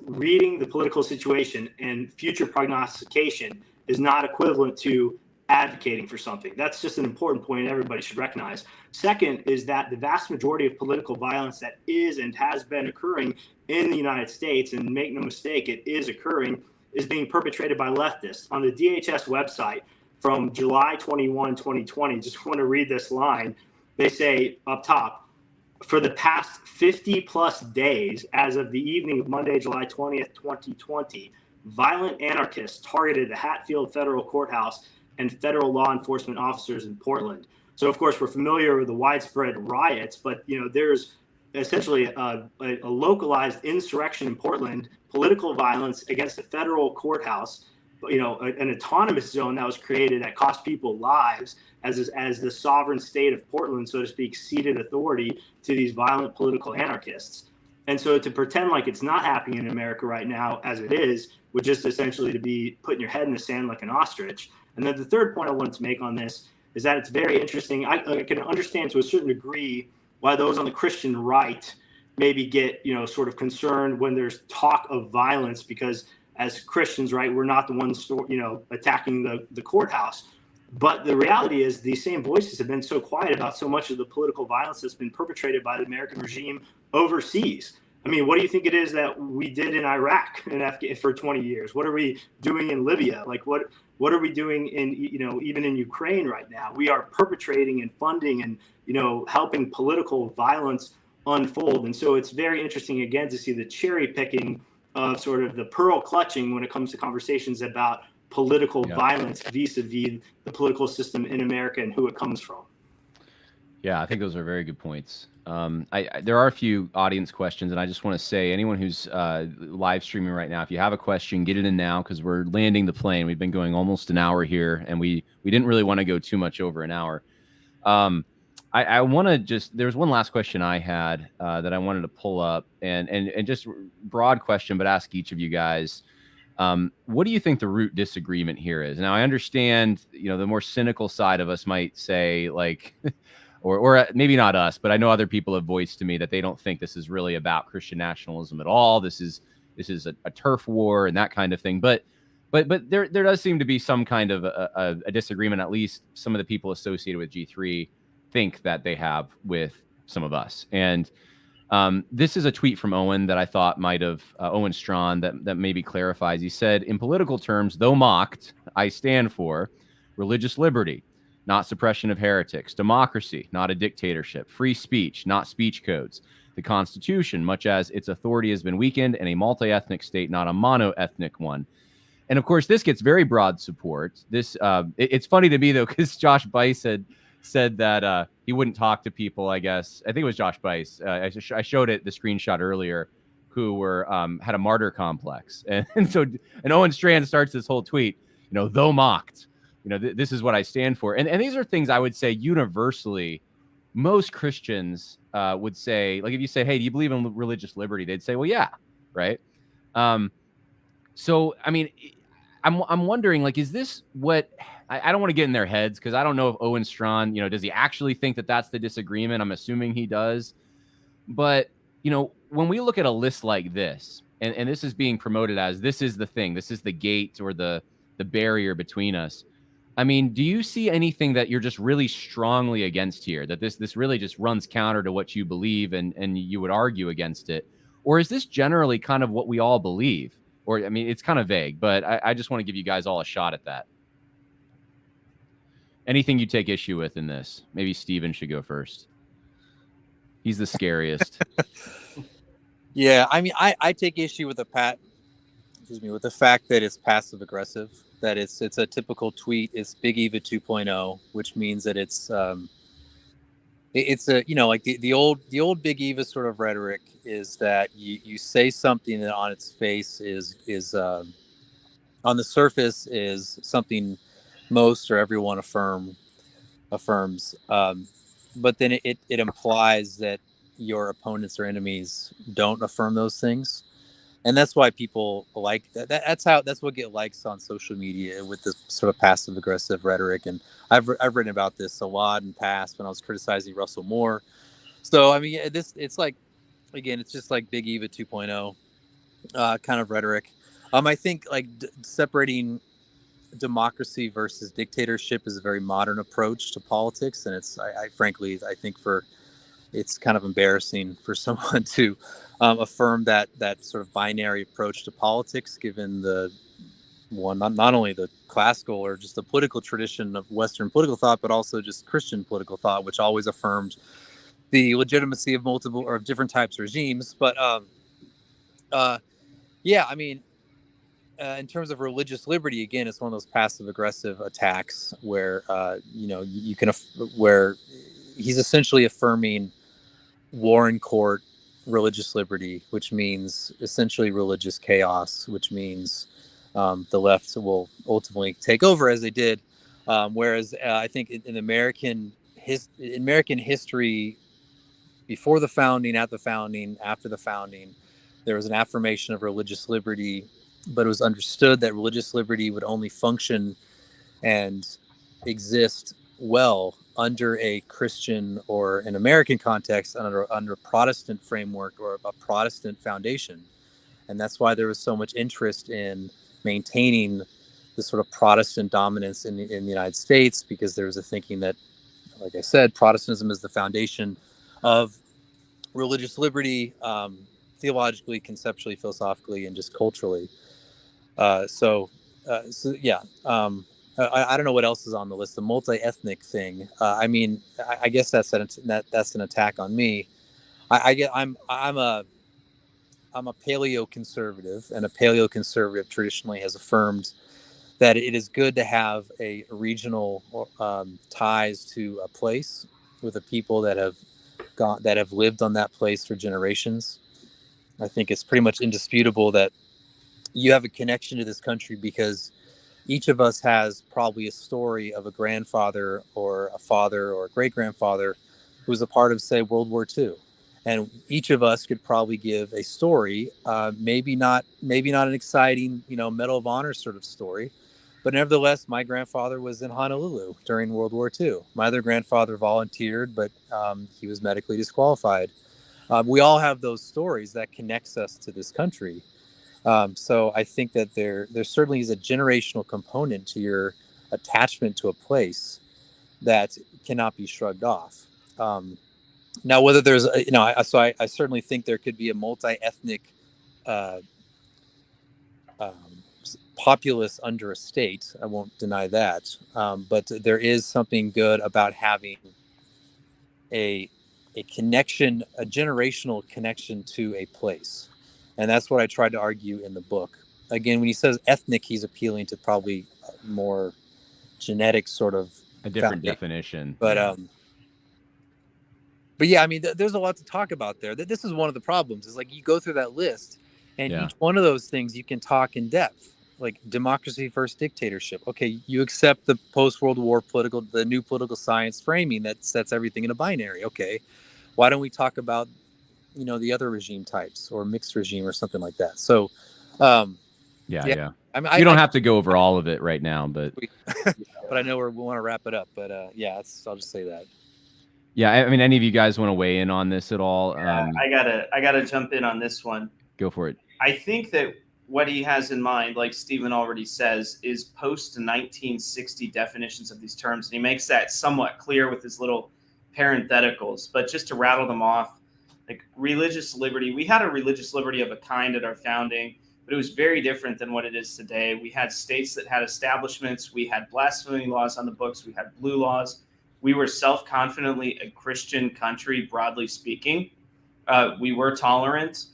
reading the political situation and future prognostication is not equivalent to advocating for something. That's just an important point everybody should recognize. Second is that the vast majority of political violence that is and has been occurring in the United States, and make no mistake, it is occurring, is being perpetrated by leftists. On the DHS website from July 21, 2020, just want to read this line. They say up top, for the past 50 plus days, as of the evening of Monday, July 20th, 2020, violent anarchists targeted the Hatfield Federal Courthouse and federal law enforcement officers in Portland. So, of course, we're familiar with the widespread riots, but, there's essentially a localized insurrection in Portland, political violence against the federal courthouse, an autonomous zone that was created that cost people lives as the sovereign state of Portland, so to speak, ceded authority to these violent political anarchists. And so to pretend like it's not happening in America right now, as it is, would just essentially to be putting your head in the sand like an ostrich. And then the third point I wanted to make on this is that it's very interesting. I can understand to a certain degree why those on the Christian right maybe get, sort of concerned when there's talk of violence, because as Christians, right, we're not the ones, attacking the courthouse. But the reality is these same voices have been so quiet about so much of the political violence that's been perpetrated by the American regime overseas. I mean, what do you think it is that we did in Iraq and for 20 years? What are we doing in Libya? Like, what are we doing in, even in Ukraine right now? We are perpetrating and funding and, helping political violence unfold. And so it's very interesting, again, to see the cherry picking of sort of the pearl clutching when it comes to conversations about political violence vis-a-vis the political system in America and who it comes from. Yeah, I think those are very good points. There are a few audience questions, and I just want to say, anyone who's live streaming right now, if you have a question, get it in now, because we're landing the plane. We've been going almost an hour here, and we didn't really want to go too much over an hour. I want to just, there's one last question I had that I wanted to pull up, and just broad question, but ask each of you guys. What do you think the root disagreement here is? Now, I understand, the more cynical side of us might say, like, or maybe not us, but I know other people have voiced to me that they don't think this is really about Christian nationalism at all. This is a turf war and that kind of thing. But there does seem to be some kind of a disagreement. At least some of the people associated with G3 think that they have with some of us. And this is a tweet from Owen that I thought might have, Owen Strawn, that maybe clarifies. He said, in political terms, though mocked, I stand for religious liberty, not suppression of heretics, democracy, not a dictatorship, free speech, not speech codes, the Constitution, much as its authority has been weakened, and a multi-ethnic state, not a mono-ethnic one. And of course, this gets very broad support. This it's funny to me, though, because Josh Bice had said that he wouldn't talk to people, I guess. I think it was Josh Bice. I showed it, the screenshot earlier, who were had a martyr complex. And Owen Strand starts this whole tweet, though mocked, this is what I stand for. And these are things I would say universally, most Christians would say, like if you say, hey, do you believe in religious liberty? They'd say, well, yeah, right? So, I mean, I'm wondering, like, is this what I don't want to get in their heads, because I don't know if Owen Strawn, does he actually think that that's the disagreement? I'm assuming he does. But, when we look at a list like this, and this is being promoted as this is the thing, this is the gate or the barrier between us. I mean, do you see anything that you're just really strongly against here, that this really just runs counter to what you believe and you would argue against it? Or is this generally kind of what we all believe? Or, I mean, it's kind of vague, but I just want to give you guys all a shot at that. Anything you take issue with in this? Maybe Steven should go first. He's the scariest. Yeah, I mean, I take issue with the fact that it's passive aggressive, that it's a typical tweet. It's Big Eva 2.0, which means that it's a, like the old Big Eva sort of rhetoric is that you say something that on its face is on the surface is something most or everyone affirms, but then it implies that your opponents or enemies don't affirm those things, and that's why people like that. That's what get likes on social media with this sort of passive aggressive rhetoric. And I've written about this a lot in past when I was criticizing Russell Moore. So I mean, it's like, again, it's just like Big Eva 2.0 kind of rhetoric. I think like separating democracy versus dictatorship is a very modern approach to politics, and I frankly think it's kind of embarrassing for someone to affirm that sort of binary approach to politics, given not only the classical or just the political tradition of Western political thought, but also just Christian political thought, which always affirmed the legitimacy of multiple or different types of regimes. But yeah, I mean, in terms of religious liberty, again, it's one of those passive aggressive attacks where where he's essentially affirming Warren Court religious liberty, which means essentially religious chaos, which means the left will ultimately take over, as they did. Whereas I think in American history, before the founding, at the founding, after the founding, there was an affirmation of religious liberty, but it was understood that religious liberty would only function and exist well under a Christian or an American context, under a Protestant framework or a Protestant foundation. And that's why there was so much interest in maintaining the sort of Protestant dominance in the United States, because there was a thinking that, like I said, Protestantism is the foundation of religious liberty, theologically, conceptually, philosophically, and just culturally. So yeah. I don't know what else is on the list. The multi-ethnic thing. I mean, I guess that's an attack on me. I'm a paleo-conservative, and a paleo-conservative traditionally has affirmed that it is good to have a regional ties to a place with the people that have lived on that place for generations. I think it's pretty much indisputable that you have a connection to this country because each of us has probably a story of a grandfather or a father or a great-grandfather who was a part of, say, World War II. And each of us could probably give a story, maybe not an exciting, Medal of Honor sort of story, but nevertheless, my grandfather was in Honolulu during World War II. My other grandfather volunteered, but he was medically disqualified. We all have those stories that connects us to this country. So I think that there certainly is a generational component to your attachment to a place that cannot be shrugged off. Now, whether there's, I certainly think there could be a multi-ethnic populace under a state. I won't deny that. But there is something good about having a connection, a generational connection to a place. And that's what I tried to argue in the book. Again, when he says ethnic, he's appealing to probably more genetic sort of a different definition. But yeah, I mean, there's a lot to talk about there. This is one of the problems. Is like you go through that list, and each one of those things you can talk in depth. Like democracy versus dictatorship. Okay, you accept the post-World War the new political science framing that sets everything in a binary. Okay, why don't we talk about, the other regime types or mixed regime or something like that? So, yeah. I mean, you don't have to go over all of it right now, but but I know we want to wrap it up. But I'll just say that. Yeah, I mean, any of you guys want to weigh in on this at all? I gotta jump in on this one. Go for it. I think that what he has in mind, like Stephen already says, is post-1960 definitions of these terms, and he makes that somewhat clear with his little parentheticals. But just to rattle them off, like religious liberty, we had a religious liberty of a kind at our founding, but it was very different than what it is today. We had states that had establishments. We had blasphemy laws on the books. We had blue laws. We were self-confidently a Christian country, broadly speaking. We were tolerant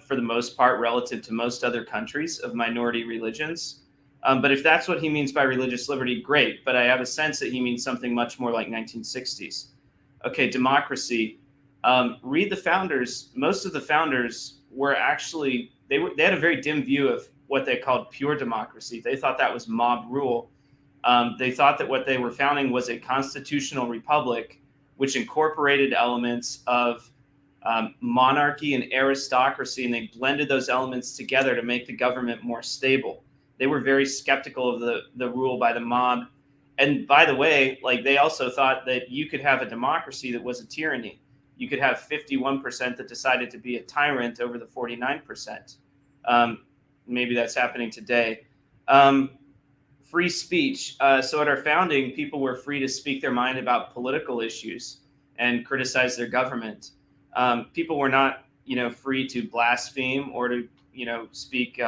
for the most part relative to most other countries of minority religions. But if that's what he means by religious liberty, great. But I have a sense that he means something much more like 1960s. Okay, democracy. Read the founders. Most of the founders were actually, they had a very dim view of what they called pure democracy. They thought that was mob rule. They thought that what they were founding was a constitutional republic, which incorporated elements of monarchy and aristocracy, and they blended those elements together to make the government more stable. They were very skeptical of the rule by the mob. And by the way, like they also thought that you could have a democracy that was a tyranny. You could have 51% that decided to be a tyrant over the 49%. Maybe that's happening today. Free speech. So at our founding, people were free to speak their mind about political issues and criticize their government. People were not, free to blaspheme or to, speak.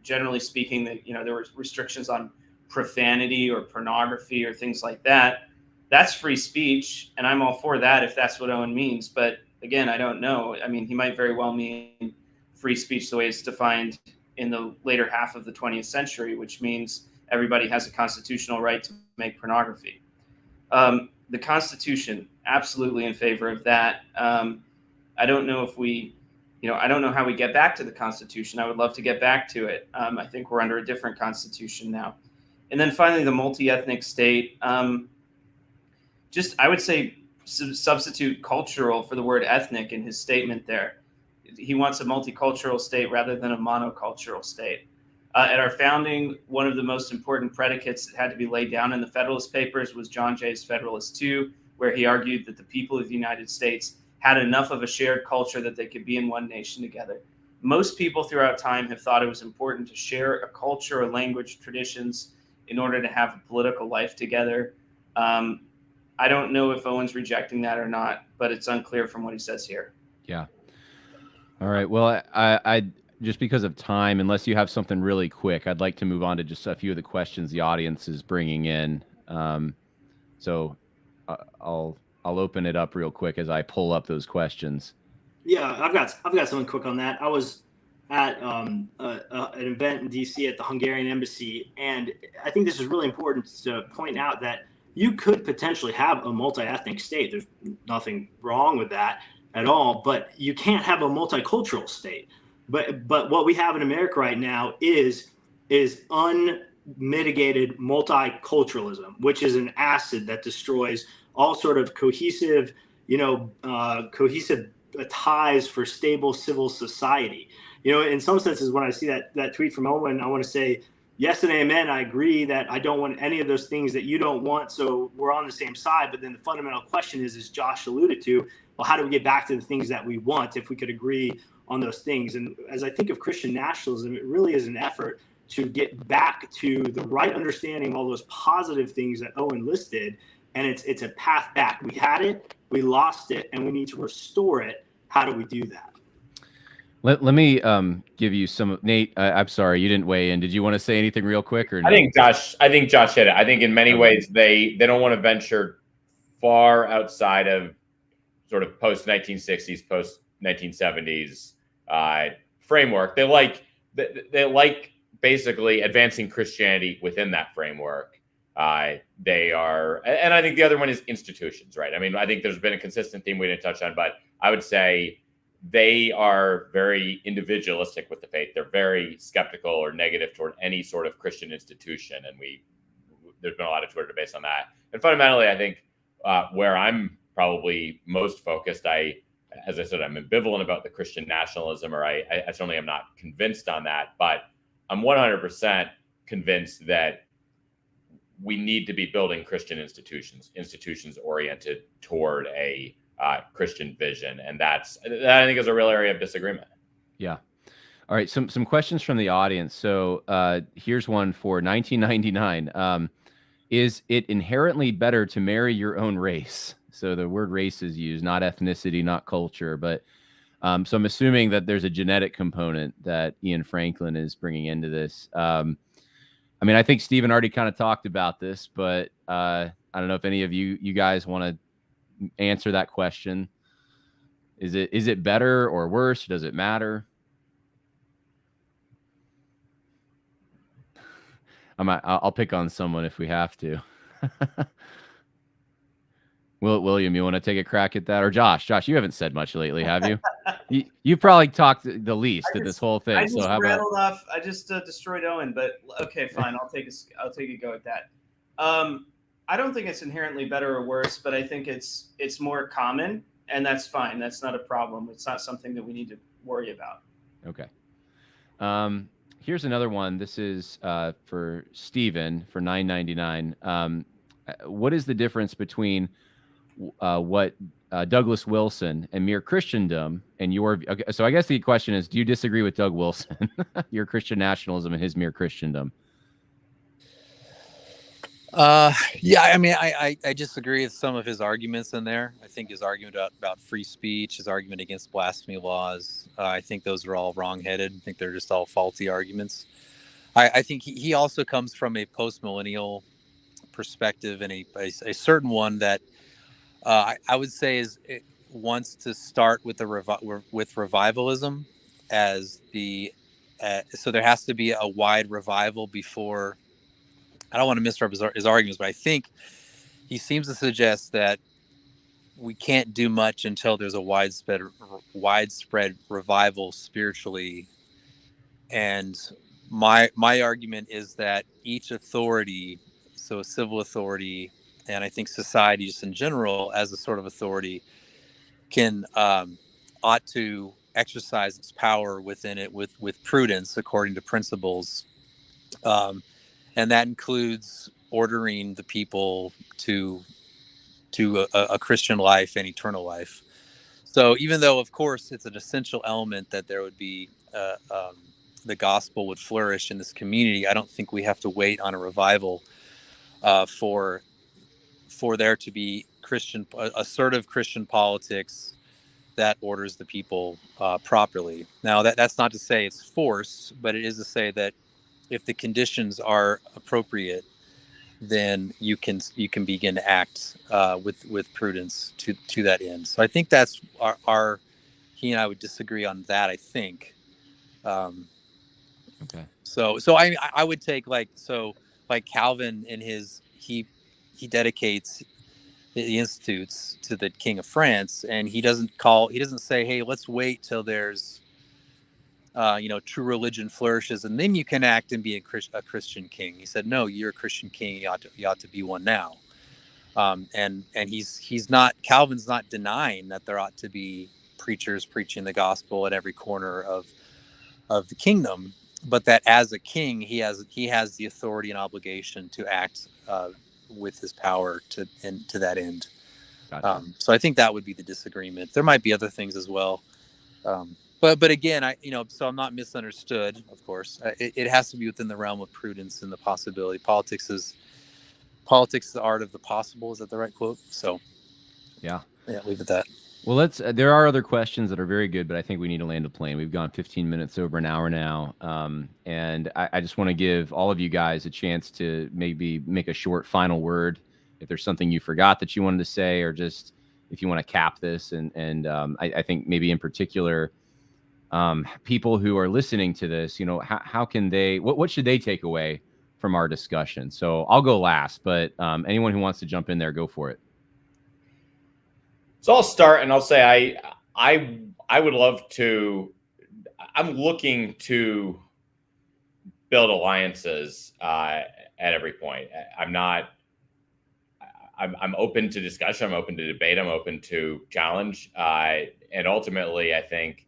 Generally speaking, that there were restrictions on profanity or pornography or things like that. That's free speech, and I'm all for that if that's what Owen means. But again, I don't know. I mean, he might very well mean free speech the way it's defined in the later half of the 20th century, which means everybody has a constitutional right to make pornography. The Constitution, absolutely in favor of that. I don't know if I don't know how we get back to the Constitution. I would love to get back to it. I think we're under a different Constitution now. And then finally, the multi-ethnic state. I would say substitute cultural for the word ethnic in his statement there. He wants a multicultural state rather than a monocultural state. At our founding, one of the most important predicates that had to be laid down in the Federalist Papers was John Jay's Federalist II, where he argued that the people of the United States had enough of a shared culture that they could be in one nation together. Most people throughout time have thought it was important to share a culture, a language, traditions in order to have a political life together. I don't know if Owen's rejecting that or not, but it's unclear from what he says here. Yeah. All right. Well, I just because of time, unless you have something really quick, I'd like to move on to just a few of the questions the audience is bringing in. So I'll open it up real quick as I pull up those questions. Yeah, I've got something quick on that. I was at an event in DC at the Hungarian embassy, and I think this is really important to point out that you could potentially have a multi-ethnic state. There's nothing wrong with that at all, but you can't have a multicultural state. But what we have in America right now is mitigated multiculturalism, which is an acid that destroys all sort of cohesive ties for stable civil society. In some senses, when I see that tweet from Owen, I want to say, yes and amen. I agree that I don't want any of those things that you don't want, so we're on the same side. But then the fundamental question is, as Josh alluded to, well, how do we get back to the things that we want if we could agree on those things? And as I think of Christian nationalism, it really is an effort to get back to the right understanding of all those positive things that Owen listed. And it's a path back. We had it, we lost it, and we need to restore it. How do we do that? Let me give you some. Nate, I'm sorry you didn't weigh in. Did you want to say anything real quick or no? I think Josh hit it. I think in many ways they don't want to venture far outside of sort of post 1960s, post 1970s framework. They like basically advancing Christianity within that framework. They are, and I think the other one is institutions, right? I mean, I think there's been a consistent theme we didn't touch on, but I would say they are very individualistic with the faith. They're very skeptical or negative toward any sort of Christian institution. And there's been a lot of Twitter debates on that. And fundamentally, I think where I'm probably most focused, as I said, I'm ambivalent about the Christian nationalism, or I certainly am not convinced on that, but I'm 100% convinced that we need to be building Christian institutions oriented toward a Christian vision. And that I think is a real area of disagreement. Yeah. All right. Some questions from the audience. So here's one for 1999. Is it inherently better to marry your own race? So the word race is used, not ethnicity, not culture, but so I'm assuming that there's a genetic component that Ian Franklin is bringing into this. I mean, I think Stephen already kind of talked about this, but I don't know if any of you guys want to answer that question. Is it better or worse? Does it matter? I'll pick on someone if we have to. William, you want to take a crack at that? Or Josh, you haven't said much lately, have you? You probably talked the least in this whole thing. I just so how rattled about... off. I just destroyed Owen, but okay, fine. I'll take a go at that. I don't think it's inherently better or worse, but I think it's more common, and that's fine. That's not a problem. It's not something that we need to worry about. Okay. Here's another one. This is for Stephen for $9.99. What is the difference between what Douglas Wilson and mere Christendom and your... Okay, so I guess the question is, do you disagree with Doug Wilson, your Christian nationalism and his mere Christendom? Yeah, I mean, I disagree with some of his arguments in there. I think his argument about free speech, his argument against blasphemy laws, I think those are all wrong-headed. I think they're just all faulty arguments. I think he also comes from a post-millennial perspective, and a certain one that I would say it wants to start with with revivalism as so there has to be a wide revival before. I don't want to misrepresent his arguments, but I think he seems to suggest that we can't do much until there's a widespread revival spiritually. And my argument is that each authority, so a civil authority, and I think society just in general as a sort of authority, ought to exercise its power within it with prudence according to principles. And that includes ordering the people to a Christian life and eternal life. So even though, of course, it's an essential element that there would be the gospel would flourish in this community, I don't think we have to wait on a revival for there to be assertive Christian politics that orders the people properly. Now, that's not to say it's force, but it is to say that if the conditions are appropriate, then you can begin to act with prudence to that end. So I think that's he and I would disagree on that. I think. Okay. So I would take like Calvin in he dedicates the institutes to the King of France, and he doesn't say, hey, let's wait till there's true religion flourishes, and then you can act and be a Christian king. He said, no, you're a Christian king. You ought to be one now. And he's not, Calvin's not denying that there ought to be preachers preaching the gospel at every corner of the kingdom, but that as a king, he has the authority and obligation to act with his power to that end. Gotcha. So I think that would be the disagreement. There might be other things as well. But again, so I'm not misunderstood, of course. It has to be within the realm of prudence and the possibility. Politics is the art of the possible. Is that the right quote? So yeah, leave it at that. Well, there are other questions that are very good, but I think we need to land a plane. We've gone 15 minutes over an hour now. And I just want to give all of you guys a chance to maybe make a short final word. If there's something you forgot that you wanted to say, or just if you want to cap this. And I think maybe in particular, people who are listening to this, how can what should they take away from our discussion? So I'll go last, but anyone who wants to jump in there, go for it. So I'll start, and I'll say I would love to. I'm looking to build alliances at every point. I'm open to discussion. I'm open to debate. I'm open to challenge. And ultimately, I think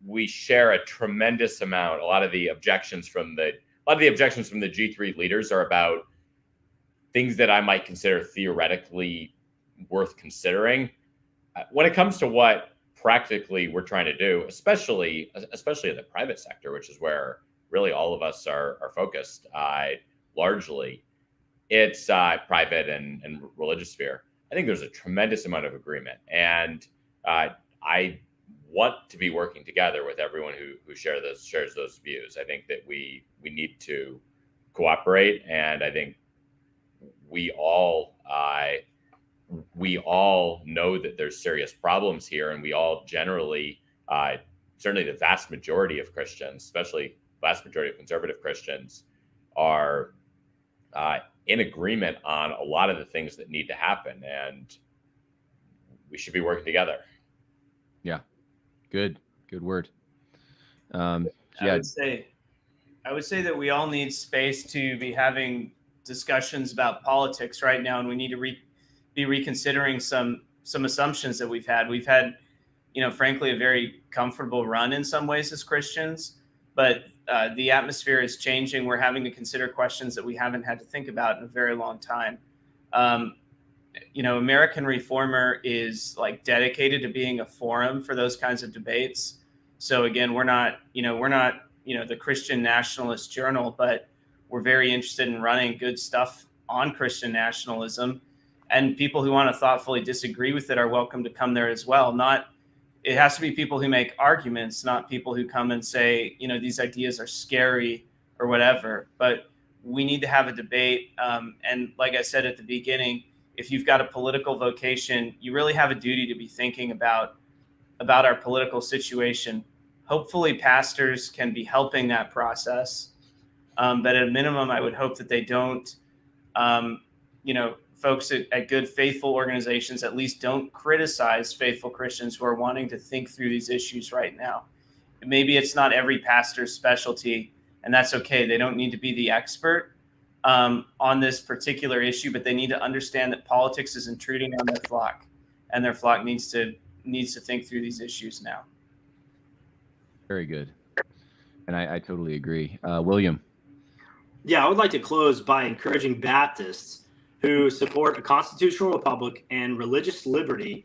we share a tremendous amount. A lot of the objections from the G3 leaders are about things that I might consider theoretically worth considering. When it comes to what practically we're trying to do, especially in the private sector, which is where really all of us are focused largely, it's private and religious sphere. I think there's a tremendous amount of agreement, and I want to be working together with everyone who shares those views. I think that we need to cooperate, and I think we all know that there's serious problems here, and we all generally, certainly the vast majority of Christians, especially vast majority of conservative Christians, are in agreement on a lot of the things that need to happen, and we should be working together. Yeah, good word. I would say that we all need space to be having discussions about politics right now, and we need to be reconsidering some assumptions that we've had. We've had, frankly, a very comfortable run in some ways as Christians, but the atmosphere is changing. We're having to consider questions that we haven't had to think about in a very long time. American Reformer is dedicated to being a forum for those kinds of debates. So again, we're not the Christian Nationalist Journal, but we're very interested in running good stuff on Christian nationalism, and people who want to thoughtfully disagree with it are welcome to come there as well. It has to be people who make arguments, not people who come and say, these ideas are scary or whatever. But we need to have a debate. And like I said at the beginning, if you've got a political vocation, you really have a duty to be thinking about our political situation. Hopefully pastors can be helping that process. But at a minimum, I would hope that they don't, folks at good, faithful organizations at least don't criticize faithful Christians who are wanting to think through these issues right now. Maybe it's not every pastor's specialty, and that's okay. They don't need to be the expert on this particular issue, but they need to understand that politics is intruding on their flock, and their flock needs to think through these issues now. Very good. And I totally agree. William. Yeah, I would like to close by encouraging Baptists who support a constitutional republic and religious liberty,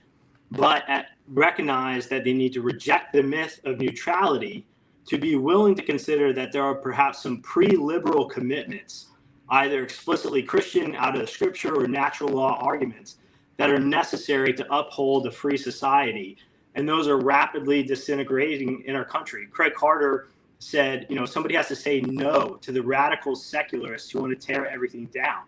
but recognize that they need to reject the myth of neutrality, to be willing to consider that there are perhaps some pre-liberal commitments, either explicitly Christian out of scripture or natural law arguments, that are necessary to uphold a free society. And those are rapidly disintegrating in our country. Craig Carter said, somebody has to say no to the radical secularists who want to tear everything down.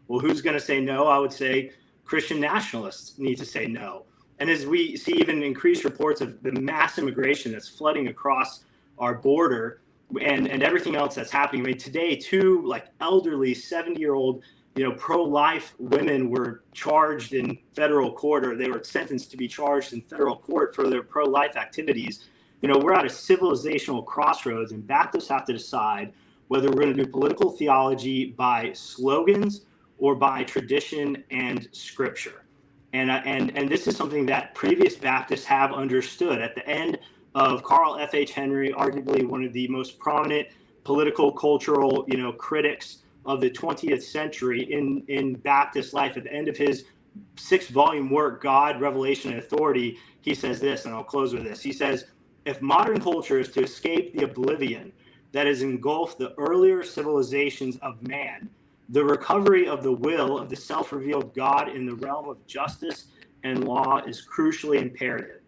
Well, who's going to say no? I would say Christian nationalists need to say no. And as we see even increased reports of the mass immigration that's flooding across our border and everything else that's happening. I mean, today, two elderly 70-year-old, pro-life women were charged in federal court, or they were sentenced to be charged in federal court for their pro-life activities. we're at a civilizational crossroads, and Baptists have to decide whether we're going to do political theology by slogans or by tradition and scripture. And this is something that previous Baptists have understood. At the end of Carl F.H. Henry, arguably one of the most prominent political, cultural, critics of the 20th century in Baptist life, at the end of his 6-volume work, God, Revelation, and Authority, he says this, and I'll close with this. He says, if modern culture is to escape the oblivion that has engulfed the earlier civilizations of man, the recovery of the will of the self-revealed God in the realm of justice and law is crucially imperative.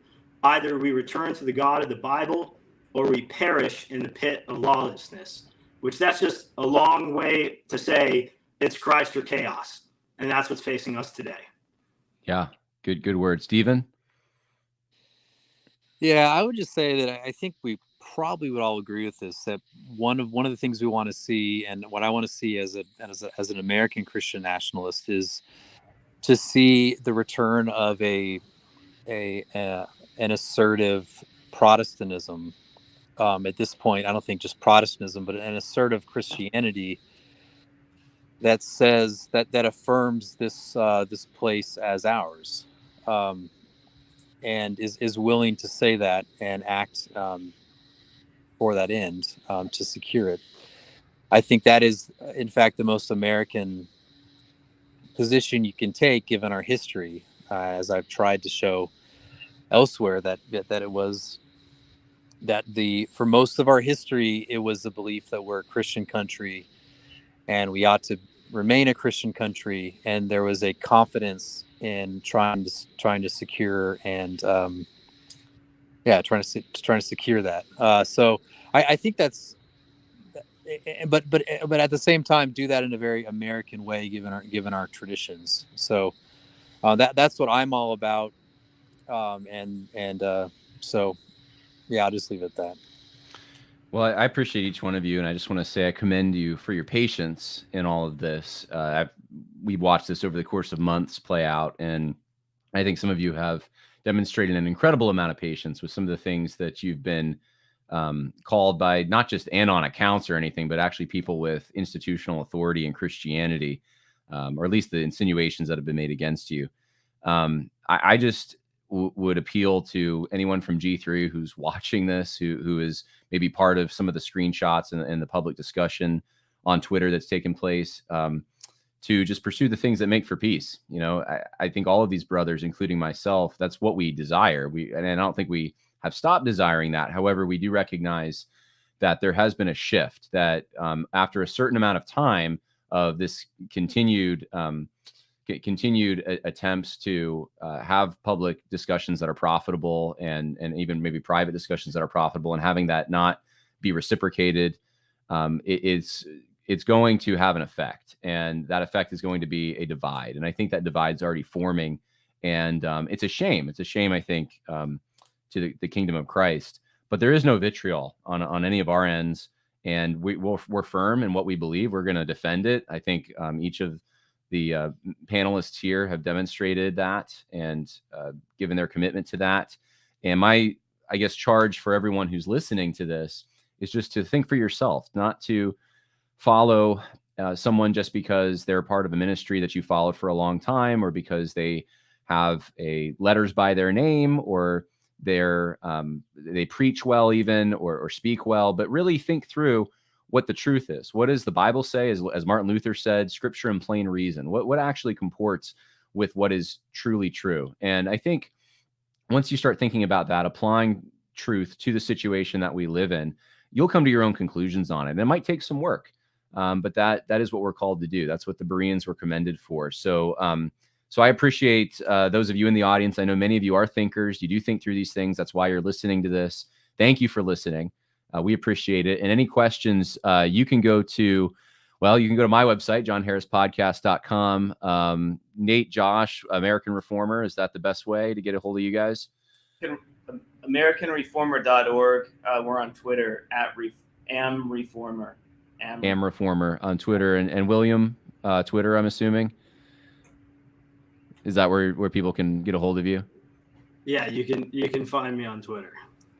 Either we return to the God of the Bible or we perish in the pit of lawlessness, which that's just a long way to say it's Christ or chaos. And that's what's facing us today. Yeah, good word. Stephen? Yeah, I would just say that I think we probably would all agree with this, that one of the things we want to see, and what I want to see as an American Christian nationalist, is to see the return of an assertive Protestantism. At this point, I don't think just Protestantism, but an assertive Christianity that says that affirms this place as ours, and is willing to say that and act for that end, to secure it. I think that is, in fact, the most American position you can take, given our history, as I've tried to show elsewhere, that it was that for most of our history, it was the belief that we're a Christian country and we ought to remain a Christian country, and there was a confidence in trying to secure and trying to secure that. So I think that's, but at the same time, do that in a very American way, given our traditions. So that's what I'm all about. So yeah, I'll just leave it at that. Well, I appreciate each one of you, and I just want to say I commend you for your patience in all of this. We've watched this over the course of months play out, and I think some of you have demonstrated an incredible amount of patience with some of the things that you've been called by, not just anon accounts or anything, but actually people with institutional authority in Christianity, or at least the insinuations that have been made against you. I just would appeal to anyone from G3 who's watching this, who is maybe part of some of the screenshots and the public discussion on Twitter that's taken place, to just pursue the things that make for peace. I think all of these brothers, including myself, that's what we desire. And I don't think we have stopped desiring that. However, we do recognize that there has been a shift, that after a certain amount of time of this continued attempts to have public discussions that are profitable, and even maybe private discussions that are profitable, and having that not be reciprocated, it's going to have an effect, and that effect is going to be a divide. And I think that divide's already forming, and it's a shame. It's a shame, I think, to the kingdom of Christ. But there is no vitriol on any of our ends, and we're firm in what we believe. We're going to defend it. I think each of the panelists here have demonstrated that and given their commitment to that. And my, I guess, charge for everyone who's listening to this is just to think for yourself, not to follow someone just because they're part of a ministry that you followed for a long time, or because they have letters by their name, or they preach well even, or speak well, but really think through what the truth is. What does the Bible say? As Martin Luther said, Scripture and plain reason. What actually comports with what is truly true? And I think once you start thinking about that, applying truth to the situation that we live in, you'll come to your own conclusions on it. And it might take some work, but that is what we're called to do. That's what the Bereans were commended for. So I appreciate those of you in the audience. I know many of you are thinkers. You do think through these things. That's why you're listening to this. Thank you for listening. We appreciate it. And any questions, you can go to my website, johnharrispodcast.com. Nate, Josh, American Reformer, is that the best way to get a hold of you guys? AmericanReformer.org. We're on Twitter at @amreformer. Amreformer on Twitter. And William, Twitter, I'm assuming? Is that where people can get a hold of you? Yeah, you can find me on Twitter.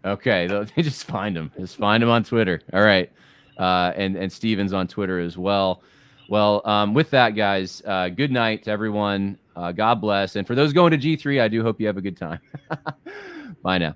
Okay, they just find him. Just find him on Twitter. All right, and Steven's on Twitter as well. Well, with that, guys, good night to everyone. God bless, and for those going to G3, I do hope you have a good time. Bye now.